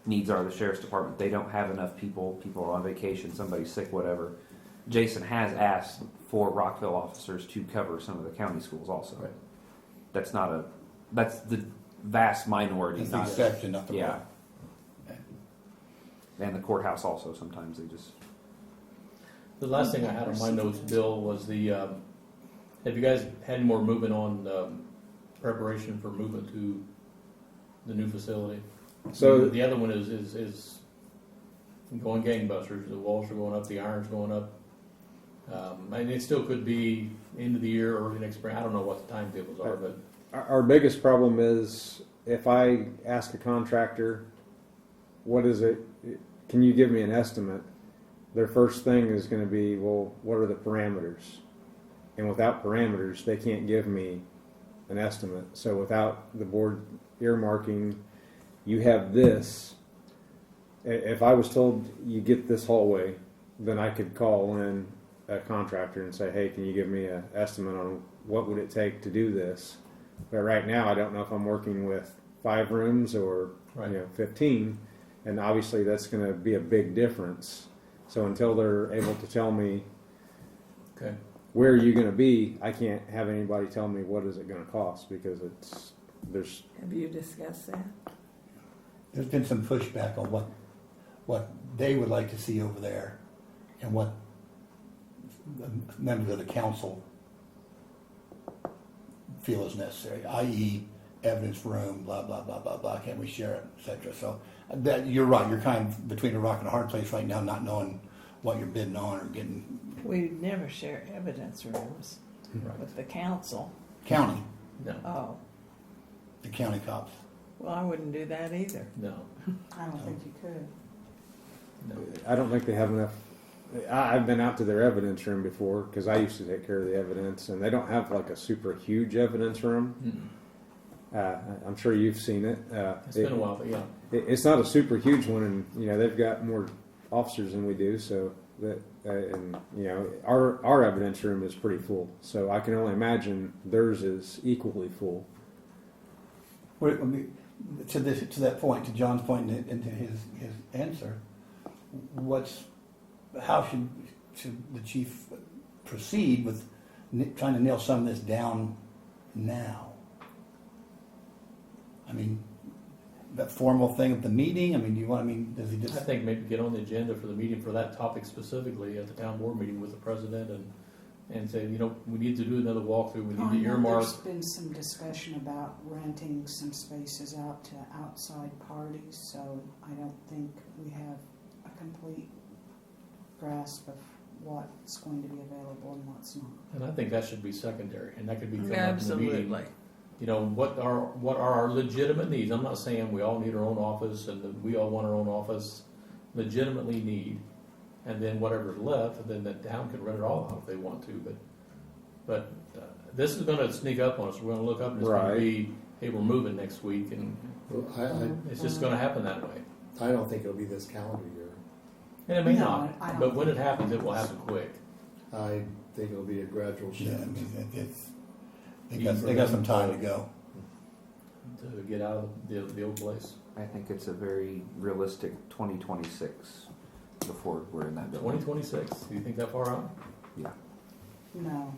Speaker 9: needs are, the sheriff's department, they don't have enough people. People are on vacation, somebody's sick, whatever. Jason has asked for Rockville officers to cover some of the county schools also.
Speaker 7: Right.
Speaker 9: That's the vast minority.
Speaker 4: That's the
Speaker 9: not-
Speaker 4: exception, not the
Speaker 9: Yeah.
Speaker 4: rule. Okay.
Speaker 9: And the courthouse also sometimes they just.
Speaker 1: The last thing I had on my notes, Bill, was the, have you guys had any more movement on preparation for movement to the new facility?
Speaker 5: So
Speaker 1: The other one is going gangbusters. The walls are going up, the iron's going up. And it still could be end of the year, early next spring. I don't know what the timetables are, but
Speaker 5: our biggest problem is if I ask a contractor, what is it? Can you give me an estimate? Their first thing is going to be, well, what are the parameters? And without parameters, they can't give me an estimate. So without the board earmarking, you have this. If I was told you get this hallway, then I could call in a contractor and say, hey, can you give me an estimate on what would it take to do this? But right now, I don't know if I'm working with 5 rooms or 15, and obviously that's going to be a big difference. So until they're able to tell me where you're going to be, I can't have anybody tell me what is it going to cost, because there's.
Speaker 6: Have you discussed that?
Speaker 4: There's been some pushback on what they would like to see over there and what the members of the council feel is necessary, i.e. evidence room, blah, blah, blah, blah, blah, can we share it, etc. So that, you're right, you're kind of between a rock and a hard place right now, not knowing what you're bidding on or getting.
Speaker 6: We never share evidence rooms with the council.
Speaker 4: County,
Speaker 1: No,
Speaker 6: Oh,
Speaker 4: the county cops.
Speaker 6: well, I wouldn't do that either.
Speaker 1: no,
Speaker 8: I don't think you could.
Speaker 1: no.
Speaker 5: I don't think they have enough. I've been out to their evidence room before because I used to take care of the evidence, and they don't have like a super huge evidence room. I'm sure you've seen it.
Speaker 1: It's been a while, but yeah.
Speaker 5: It's not a super huge one, and they've got more officers than we do, so that our evidence room is pretty full. So I can only imagine theirs is equally full.
Speaker 4: To that point, to John's point, and to his answer, how should the chief proceed with trying to nail some of this down now? I mean, that formal thing at the meeting. I mean, does he just?
Speaker 1: I think maybe get on the agenda for the meeting for that topic specifically at the town board meeting with the president and say, we need to do another walkthrough. We need to earmark.
Speaker 8: There's been some discussion about renting some spaces out to outside parties, so I don't think we have a complete grasp of what's going to be available and what's not.
Speaker 1: And I think that should be secondary, and that could be coming up in the
Speaker 6: Absolutely.
Speaker 1: meeting. What are our legitimate needs? I'm not saying we all need our own office and that we all want our own office. Legitimately need, and then whatever's left, then the town can rent it all out if they want to. But this is going to sneak up on us. We're going to look up and it's going to be, hey, we're moving next week, and it's just going to happen that way.
Speaker 7: I don't think it'll be this calendar year.
Speaker 1: And it may
Speaker 8: No,
Speaker 1: not,
Speaker 8: I don't
Speaker 1: but when it
Speaker 8: think
Speaker 1: happens, it will happen quick.
Speaker 7: I think it'll be a gradual shift.
Speaker 4: They got some time to go.
Speaker 1: To get out of the old place.
Speaker 9: I think it's a very realistic 2026 before we're in that building.
Speaker 1: 2026. Do you think that far out?
Speaker 9: Yeah.
Speaker 8: No.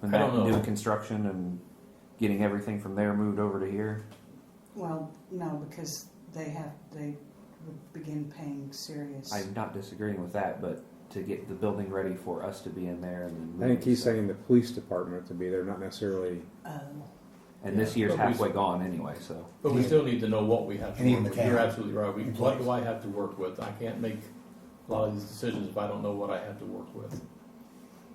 Speaker 9: And
Speaker 1: I
Speaker 9: that
Speaker 1: don't know.
Speaker 9: new construction and getting everything from there moved over to here.
Speaker 8: Well, no, because they would begin paying serious.
Speaker 9: I'm not disagreeing with that, but to get the building ready for us to be in there and then
Speaker 5: I think
Speaker 9: moving
Speaker 5: he's
Speaker 9: stuff.
Speaker 5: saying the police department to be there, not necessarily.
Speaker 9: And this year's
Speaker 1: But we-
Speaker 9: halfway gone anyway, so.
Speaker 1: But we still need to know what we have to
Speaker 4: And even
Speaker 1: work
Speaker 4: the
Speaker 1: with. You're
Speaker 4: town.
Speaker 1: absolutely right. What do I have to work with? I can't make a lot of these decisions if I don't know what I have to work with.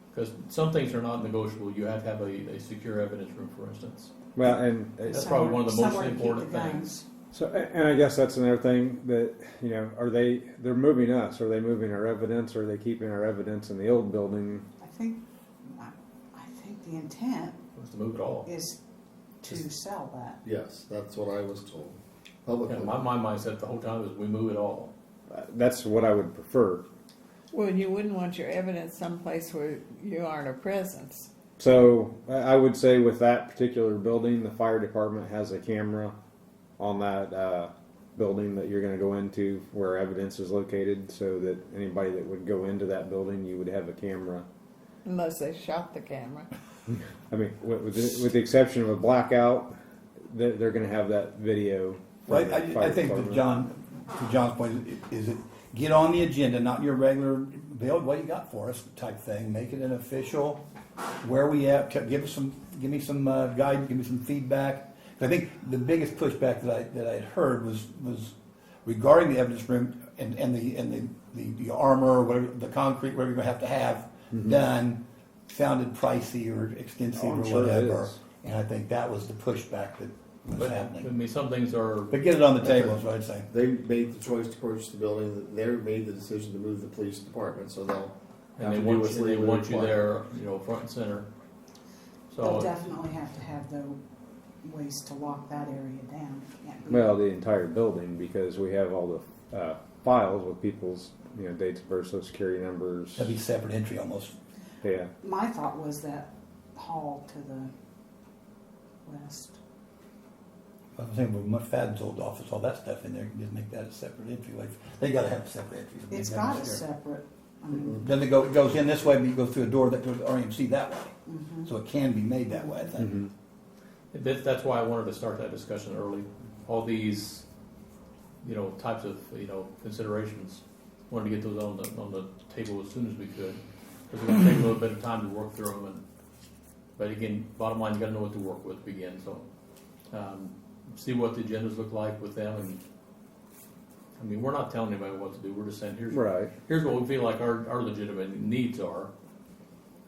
Speaker 1: Because some things are not negotiable. You have to have a secure evidence room, for instance.
Speaker 5: Well, and
Speaker 1: That's probably one of the most
Speaker 8: Somewhere to keep
Speaker 1: important
Speaker 8: the
Speaker 1: things.
Speaker 8: guns.
Speaker 5: so, and I guess that's another thing that they're moving us? Are they moving our evidence? Or are they keeping our evidence in the old building?
Speaker 8: I think the intent
Speaker 1: Was to move it all.
Speaker 8: is to sell that.
Speaker 7: Yes, that's what I was told.
Speaker 1: Yeah,
Speaker 7: Publicly.
Speaker 1: my mindset the whole time is we move it all.
Speaker 5: That's what I would prefer.
Speaker 6: Well, you wouldn't want your evidence someplace where you aren't a presence.
Speaker 5: So I would say with that particular building, the fire department has a camera on that building that you're going to go into where evidence is located, so that anybody that would go into that building, you would have a camera.
Speaker 6: Unless they shot the camera.
Speaker 5: I mean, with the exception of a blackout, they're going to have that video.
Speaker 4: Well,
Speaker 5: from the
Speaker 4: I
Speaker 5: fire
Speaker 4: think
Speaker 5: department.
Speaker 4: to John's point, is it get on the agenda, not your regular build what you got for us type thing. Make it an official. Where we at? Give me some guidance. Give me some feedback. I think the biggest pushback that I had heard was regarding the evidence room and the armor or whatever, the concrete, whatever you're going to have done, sounded pricey or extensive
Speaker 5: Oh, I'm
Speaker 4: or
Speaker 5: sure it
Speaker 4: whatever.
Speaker 5: is.
Speaker 4: And I think that was the pushback that was
Speaker 1: But I
Speaker 4: happening.
Speaker 1: mean, some things are.
Speaker 4: But get it on the table is what I'd say.
Speaker 7: They made the choice to purchase the building. They made the decision to move the police department, so they'll
Speaker 1: And
Speaker 7: have
Speaker 1: they
Speaker 7: to do
Speaker 1: want
Speaker 7: what's
Speaker 1: you
Speaker 7: legally
Speaker 1: there,
Speaker 7: required.
Speaker 1: front and center.
Speaker 8: They'll
Speaker 1: So
Speaker 8: definitely have to have the ways to lock that area down. It can't be-
Speaker 5: Well, the entire building, because we have all the files with people's, dates of birth, social security numbers.
Speaker 4: That'd be separate entry almost.
Speaker 5: Yeah.
Speaker 8: My thought was that hall to the west.
Speaker 4: I was thinking with McFadden's old office, all that stuff in there, you can just make that a separate entryway. They gotta have a separate entry. to make
Speaker 8: It's
Speaker 4: that
Speaker 8: got a
Speaker 4: upstairs.
Speaker 8: separate, I mean,
Speaker 4: Then it goes in this way, but you go through a door that goes to RMC that way.
Speaker 8: mhm.
Speaker 4: So it can be made that way, I think.
Speaker 5: Mm-hmm.
Speaker 1: That's why I wanted to start that discussion early. All these, types of, considerations, wanted to get those on the table as soon as we could. Because it's gonna take a little bit of time to work through them, but again, bottom line, you gotta know what to work with to begin, so. See what the agendas look like with them, and, I mean, we're not telling anybody what to do, we're just saying,
Speaker 5: Right.
Speaker 1: here's what we feel like our legitimate needs are.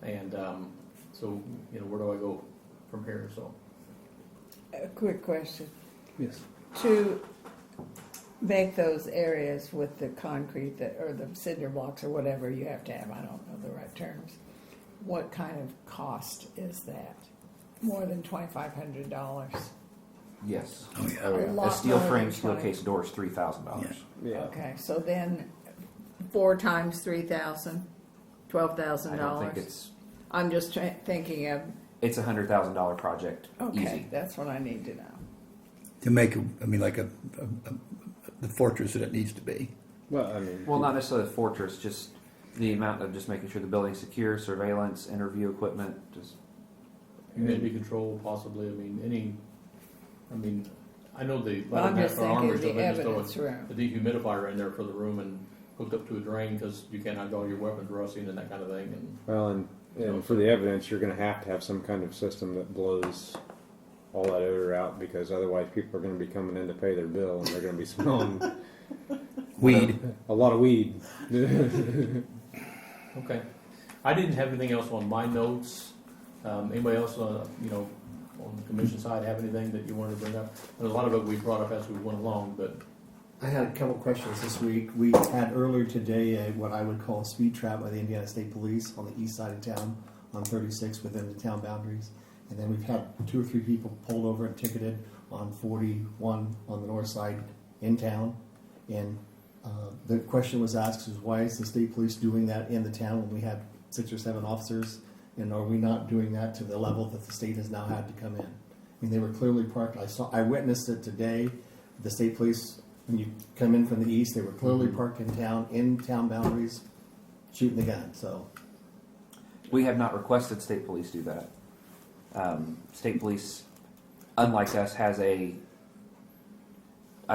Speaker 1: And, so, where do I go from here, so.
Speaker 6: A quick question.
Speaker 5: Yes.
Speaker 6: To make those areas with the concrete or the cinder blocks or whatever you have to have, I don't know the right terms, what kind of cost is that? More than $2,500?
Speaker 9: Yes.
Speaker 4: Oh, yeah.
Speaker 5: Oh,
Speaker 6: A
Speaker 5: yeah.
Speaker 6: lot
Speaker 9: A steel
Speaker 6: more
Speaker 9: frame,
Speaker 6: than
Speaker 9: steel
Speaker 6: 20.
Speaker 9: case door is $3,000.
Speaker 5: Yeah.
Speaker 6: Okay, so then 4 times 3,000,
Speaker 9: I
Speaker 6: $12,000.
Speaker 9: don't think it's
Speaker 6: I'm just thinking of,
Speaker 9: it's $100,000 project.
Speaker 6: okay,
Speaker 9: Easy.
Speaker 6: that's what I need to know.
Speaker 4: To make, the fortress that it needs to be.
Speaker 5: Well, I mean.
Speaker 9: Well, not necessarily a fortress, just the amount of just making sure the building's secure, surveillance, interview equipment, just
Speaker 1: Humidity control, possibly, I know the.
Speaker 6: Well, I'm just thinking
Speaker 1: armors,
Speaker 6: of the
Speaker 1: they'll just throw
Speaker 6: evidence room.
Speaker 1: a dehumidifier in there for the room and hooked up to a drain, because you can't have all your weapons rusting and that kind of thing, and.
Speaker 5: Well, and for the evidence, you're going to have some kind of system that blows all that odor out, because otherwise people are going to be coming in to pay their bill and they're going to be smelling
Speaker 4: Weed.
Speaker 5: a lot of weed.
Speaker 1: Okay. I didn't have anything else on my notes. Anybody else, on the commission side have anything that you wanted to bring up? And a lot of it we brought up as we went along, but
Speaker 7: I had a couple questions this week. We had earlier today what I would call a speed trap by the Indiana State Police on the east side of town on 36 within the town boundaries. And then we've had 2 or 3 people pulled over and ticketed on 41 on the north side in town. And the question was asked is, why is the state police doing that in the town when we had 6 or 7 officers? And are we not doing that to the level that the state has now had to come in? I mean, they were clearly parked. I witnessed it today. The state police, when you come in from the east, they were clearly parked in town boundaries, shooting the gun. So
Speaker 9: we have not requested state police do that. State police, unlike us, has I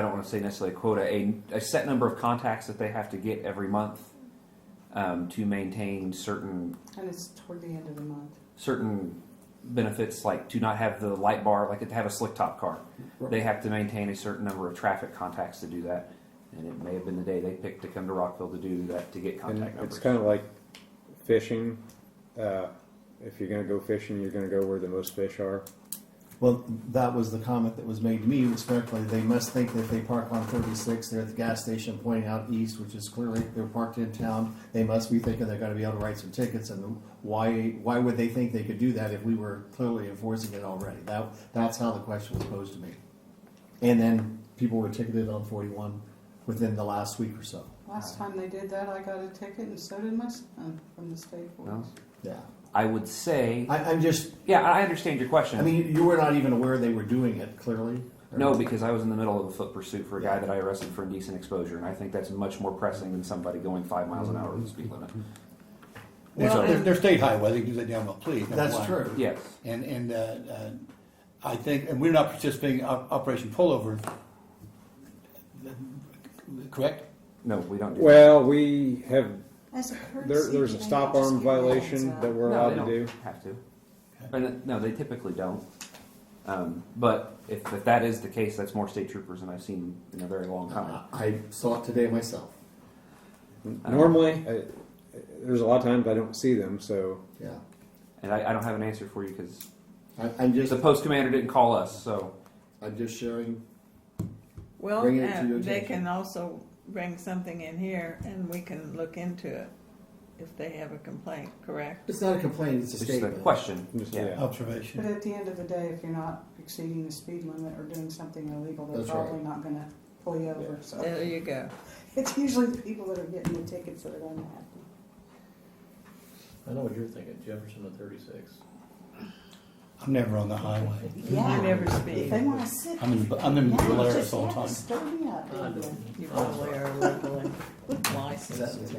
Speaker 9: don't want to say necessarily a quota, a set number of contacts that they have to get every month to maintain certain
Speaker 8: And it's toward the end of the month.
Speaker 9: benefits, like to not have the light bar, like to have a slick top car. They have to maintain a certain number of traffic contacts to do that. And it may have been the day they picked to come to Rockville to do that, to get contact
Speaker 5: And
Speaker 9: numbers.
Speaker 5: it's kind of like fishing. If you're going to go fishing, you're going to go where the most fish are.
Speaker 7: well, that was the comment that was made to me, respectfully. They must think that if they park on 36, they're at the gas station pointing out east, which is clearly they're parked in town. They must be thinking they're going to be able to write some tickets. And why would they think they could do that if we were clearly enforcing it already? That's how the question was posed to me. And then people were ticketed on 41 within the last week or so.
Speaker 8: Last time they did that, I got a ticket, and so did my son from the state police.
Speaker 9: No.
Speaker 7: Yeah.
Speaker 9: I would say,
Speaker 7: I'm just,
Speaker 9: yeah, I understand your question.
Speaker 7: I mean, you were not even aware they were doing it, clearly? Or-
Speaker 9: No, because I was in the middle of a foot pursuit for a guy that I arrested for indecent exposure, and I think that's much more pressing than somebody going 5 miles an hour with the speed limit.
Speaker 6: Well,
Speaker 4: They're state highway, they can do that down the police.
Speaker 7: That's
Speaker 4: why.
Speaker 7: true.
Speaker 9: Yes.
Speaker 4: And I think, and we're not participating in Operation Pullover, correct?
Speaker 9: No, we don't do
Speaker 5: Well, we have.
Speaker 8: As a courtesy,
Speaker 5: There's a
Speaker 8: they
Speaker 5: stop
Speaker 8: just
Speaker 5: arm
Speaker 8: give you a heads
Speaker 5: violation
Speaker 8: up.
Speaker 5: that we're
Speaker 9: No,
Speaker 5: allowed
Speaker 9: they
Speaker 5: to
Speaker 9: don't
Speaker 5: do.
Speaker 9: have to. No, they typically don't. But if that is the case, that's more state troopers than I've seen in a very long time.
Speaker 7: I saw it today myself.
Speaker 5: Normally, there's a lot of times I don't see them, so
Speaker 7: Yeah.
Speaker 9: And I don't have an answer for you because
Speaker 7: I'm just
Speaker 9: the post commander didn't call us. So
Speaker 7: sharing.
Speaker 6: Well,
Speaker 7: Bring it to your
Speaker 6: they
Speaker 7: attention.
Speaker 6: can also bring something in here and we can look into it if they have a complaint, correct?
Speaker 7: It's not a complaint, it's a
Speaker 9: It's just a
Speaker 7: statement.
Speaker 9: question.
Speaker 5: Just,
Speaker 9: Yeah.
Speaker 5: yeah.
Speaker 8: But
Speaker 4: Observation.
Speaker 8: at the end of the day, if you're not exceeding the speed limit or doing something illegal, they're
Speaker 7: That's right.
Speaker 8: probably not gonna pull you over, so.
Speaker 6: There you go.
Speaker 8: It's usually the people that are getting the tickets that are unhappy.
Speaker 1: I know what you're thinking, Jefferson and 36.
Speaker 4: I'm never on the highway.
Speaker 8: Yeah.
Speaker 6: You never
Speaker 8: If
Speaker 6: speed.
Speaker 8: they wanna sit.
Speaker 4: I'm in
Speaker 8: Yeah,
Speaker 4: Polaris
Speaker 8: just,
Speaker 4: all the
Speaker 8: yeah,
Speaker 4: time.
Speaker 8: Stir me up.
Speaker 1: I
Speaker 8: baby.
Speaker 1: don't.
Speaker 6: You probably are legally licensed.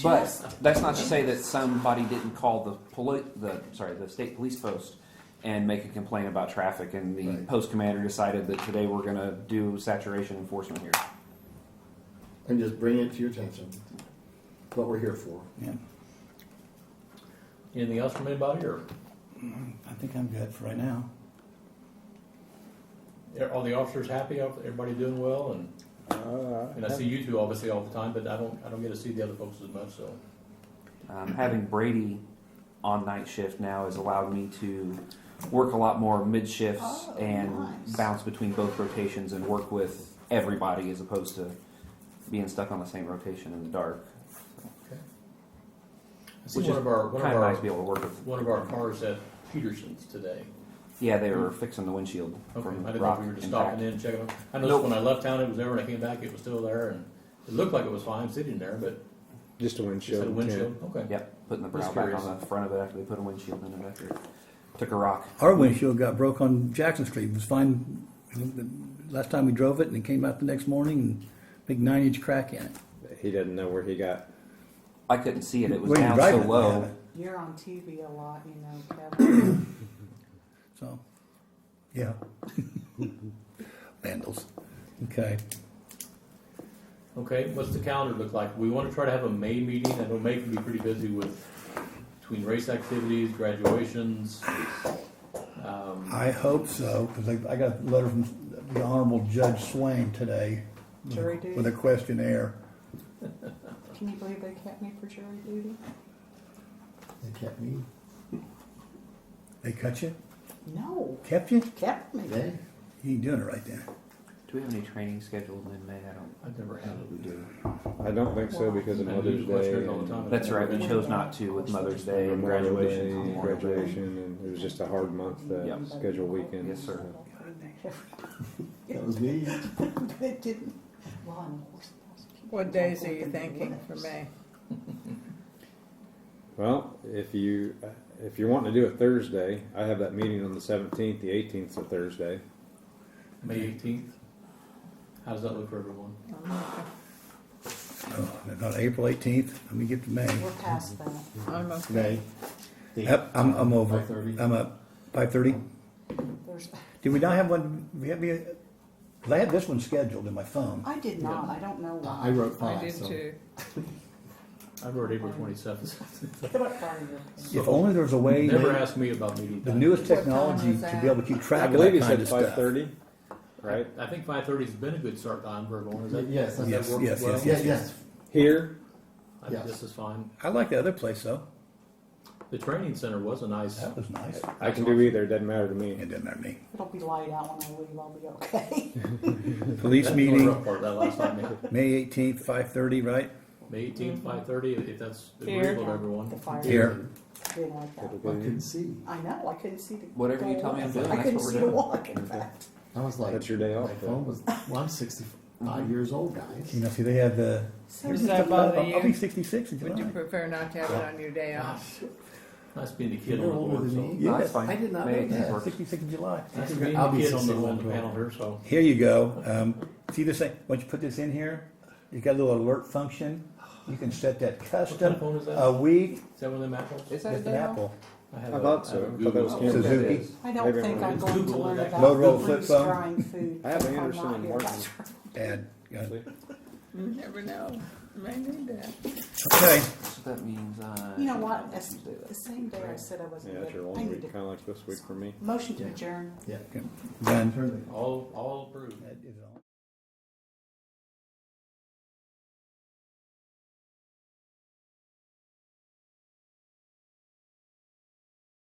Speaker 9: But
Speaker 8: Just-
Speaker 9: that's not to say that somebody didn't call the state police post and make a complaint about traffic, and the
Speaker 7: Right.
Speaker 9: post commander decided that today we're going to do saturation enforcement here.
Speaker 7: And just bring it to your attention. What we're here for.
Speaker 4: Yeah.
Speaker 1: Anything else from anybody, or
Speaker 4: I think I'm good for right now.
Speaker 1: are all the officers happy? Everybody doing well? And I see you two obviously all the time, but I don't get to see the other folks as much. So
Speaker 9: Having Brady on night shift now has allowed me to work a lot more mid shifts
Speaker 8: Oh,
Speaker 9: and
Speaker 8: nice.
Speaker 9: bounce between both rotations and work with everybody as opposed to being stuck on the same rotation in the dark.
Speaker 1: I see
Speaker 9: Which
Speaker 1: one
Speaker 9: is
Speaker 1: of our
Speaker 9: kind of nice to be able to work with.
Speaker 1: one of our cars at Peterson's today.
Speaker 9: Yeah, they were fixing the windshield
Speaker 1: Okay,
Speaker 9: from
Speaker 1: I didn't
Speaker 9: rock
Speaker 1: know if we were just
Speaker 9: impact.
Speaker 1: stopping in and checking. I noticed
Speaker 9: Nope.
Speaker 1: when I left town it was there. When I came back, it was still there, and it looked like it was fine sitting there, but
Speaker 5: Just a
Speaker 1: just
Speaker 5: windshield.
Speaker 1: had a windshield. Okay.
Speaker 9: Yep, putting the brow
Speaker 1: Just
Speaker 9: back
Speaker 1: curious.
Speaker 9: on the front of it after they put a windshield in it after it took a rock.
Speaker 4: Our windshield got broke on Jackson Street. It was fine the last time we drove it, and it came out the next morning and big 9-inch crack in it.
Speaker 5: He doesn't know where he got.
Speaker 9: I couldn't see it; it was
Speaker 4: When you're
Speaker 9: down so
Speaker 4: driving it,
Speaker 9: low.
Speaker 4: yeah.
Speaker 8: You're on TV a lot, you know, Kevin.
Speaker 4: So, yeah. Vandals. Okay.
Speaker 1: Okay. What's the calendar look like? We want to try to have a May meeting. I know May can be pretty busy with between race activities, graduations.
Speaker 4: I hope so, because I got a letter from the Honorable Judge Swain today
Speaker 8: Jury duty?
Speaker 4: with a questionnaire.
Speaker 8: Can you believe they kept me for jury duty?
Speaker 7: They kept me.
Speaker 4: They cut you?
Speaker 8: No,
Speaker 4: Kept you?
Speaker 8: kept me.
Speaker 7: They?
Speaker 4: You ain't doing it right then.
Speaker 9: Do we have any training scheduled in May? I don't.
Speaker 1: I've never had it.
Speaker 9: We do.
Speaker 5: I don't think so because of
Speaker 1: I do
Speaker 5: Mother's Day.
Speaker 1: questionnaires all the
Speaker 5: and
Speaker 1: time.
Speaker 9: That's right. We chose not to with Mother's Day and
Speaker 5: Memorial
Speaker 9: graduation.
Speaker 5: Day,
Speaker 9: Memorial Day.
Speaker 5: graduation, and it was just a hard month to
Speaker 9: Yep.
Speaker 5: schedule weekends.
Speaker 9: Yes, sir.
Speaker 7: That was me.
Speaker 8: But it didn't. Well, I'm a horse prosecutor.
Speaker 6: What days are you thinking for May?
Speaker 5: Well, if you want to do it Thursday, I have that meeting on the 17th. The 18th is a Thursday.
Speaker 1: May 18th. How does that look for everyone?
Speaker 4: Oh, not April 18th. Let me get to May.
Speaker 8: We're past that.
Speaker 6: I'm okay.
Speaker 7: May.
Speaker 4: Yep, I'm over.
Speaker 7: 5:30.
Speaker 4: I'm up. 5:30.
Speaker 8: There's,
Speaker 4: Did we not have one? Because I had this one scheduled in my phone.
Speaker 8: I did not, I don't know
Speaker 7: I
Speaker 8: why.
Speaker 7: wrote
Speaker 6: I
Speaker 7: 5.
Speaker 6: did
Speaker 7: so.
Speaker 6: too.
Speaker 1: I wrote April 27th.
Speaker 8: Put up part of your opinion.
Speaker 4: If only there was a way.
Speaker 1: Never asked me about meeting
Speaker 4: The
Speaker 1: time.
Speaker 4: newest
Speaker 6: What time
Speaker 4: technology
Speaker 6: was
Speaker 4: to
Speaker 6: that?
Speaker 4: be able to keep
Speaker 5: I
Speaker 4: track of
Speaker 5: believe
Speaker 4: that
Speaker 5: he
Speaker 4: kind
Speaker 5: said
Speaker 4: of stuff.
Speaker 5: 5:30, right?
Speaker 1: I think 5:30 has been a good start time for everyone. Is that,
Speaker 7: Yes,
Speaker 1: does
Speaker 4: yes,
Speaker 1: that work
Speaker 4: yes,
Speaker 1: well?
Speaker 4: yes,
Speaker 7: Yes, yes.
Speaker 5: Here,
Speaker 1: I think
Speaker 7: Yes.
Speaker 1: this is fine.
Speaker 4: I like the other place though.
Speaker 1: The training center was a nice.
Speaker 4: That was nice.
Speaker 5: I can do either. It doesn't matter to me.
Speaker 4: It didn't matter to me.
Speaker 8: It'll be light out when I leave, I'll be okay.
Speaker 4: Police
Speaker 1: That's the only
Speaker 4: meeting,
Speaker 1: rough part, that last time.
Speaker 4: May 18th, 5:30, right?
Speaker 1: May 18th, 5:30, if that's
Speaker 6: Here.
Speaker 1: agreeable to everyone.
Speaker 8: The fire.
Speaker 4: Here.
Speaker 8: Didn't like that.
Speaker 5: That'll
Speaker 7: I
Speaker 5: be-
Speaker 7: couldn't see.
Speaker 8: I know, I couldn't see the.
Speaker 9: Whatever you tell me I'm doing,
Speaker 8: I
Speaker 9: that's
Speaker 8: couldn't
Speaker 9: what we're
Speaker 8: see the
Speaker 9: doing.
Speaker 8: walk, in fact.
Speaker 7: I was like,
Speaker 5: That's your day off,
Speaker 7: My
Speaker 5: though.
Speaker 7: phone was. Well, I'm 65 years old, guys.
Speaker 4: You know, see, they have the.
Speaker 6: Does that bother
Speaker 4: I'll be
Speaker 6: you?
Speaker 4: 66 in
Speaker 6: Would you
Speaker 4: July.
Speaker 6: prefer not to have it on your day off?
Speaker 1: Gosh, nice being the kid
Speaker 7: You're
Speaker 1: on the
Speaker 7: older
Speaker 1: board.
Speaker 7: than
Speaker 1: So.
Speaker 7: me.
Speaker 4: Yeah.
Speaker 9: No, that's fine.
Speaker 7: I did not
Speaker 9: May
Speaker 7: know
Speaker 9: 18th
Speaker 7: that.
Speaker 9: works.
Speaker 4: 66 in July.
Speaker 1: Nice being
Speaker 7: I'll
Speaker 1: the
Speaker 7: be
Speaker 1: kid on the
Speaker 7: 61
Speaker 1: panel here. So
Speaker 4: Here you go. See this thing? Once you put this in here, you got a little alert function. You can set that
Speaker 1: what kind
Speaker 4: custom
Speaker 1: of phone is that?
Speaker 4: a week.
Speaker 1: Is that one of them apples?
Speaker 9: Is that a
Speaker 4: Just an
Speaker 9: day off?
Speaker 4: Apple.
Speaker 1: I have
Speaker 5: I thought so.
Speaker 1: I have a
Speaker 5: I thought
Speaker 1: Google.
Speaker 5: that was Cameron's.
Speaker 4: Suzuki.
Speaker 5: It is.
Speaker 8: I don't
Speaker 5: Maybe
Speaker 8: think
Speaker 5: I'm
Speaker 8: I'm
Speaker 1: It's
Speaker 8: going to
Speaker 1: Google,
Speaker 8: learn
Speaker 1: that-
Speaker 8: about
Speaker 4: Motorola
Speaker 8: the
Speaker 4: flip
Speaker 8: freeze
Speaker 4: phone.
Speaker 8: drying food.
Speaker 5: I have
Speaker 8: if
Speaker 5: an
Speaker 8: I'm
Speaker 5: Anderson
Speaker 8: not
Speaker 5: and
Speaker 8: here.
Speaker 5: Martin.
Speaker 8: That's right.
Speaker 4: Add.
Speaker 5: See?
Speaker 6: You never know. May need that.
Speaker 4: Okay.
Speaker 9: So that means
Speaker 8: You know what, the same day I said I wasn't
Speaker 5: Yeah, it's your
Speaker 8: good,
Speaker 5: long
Speaker 8: I need
Speaker 5: week,
Speaker 8: to,
Speaker 5: kind of like this week for me.
Speaker 8: motion to adjourn.
Speaker 7: Yeah.
Speaker 4: Done.
Speaker 7: Turn the
Speaker 1: all approved.
Speaker 4: That is all.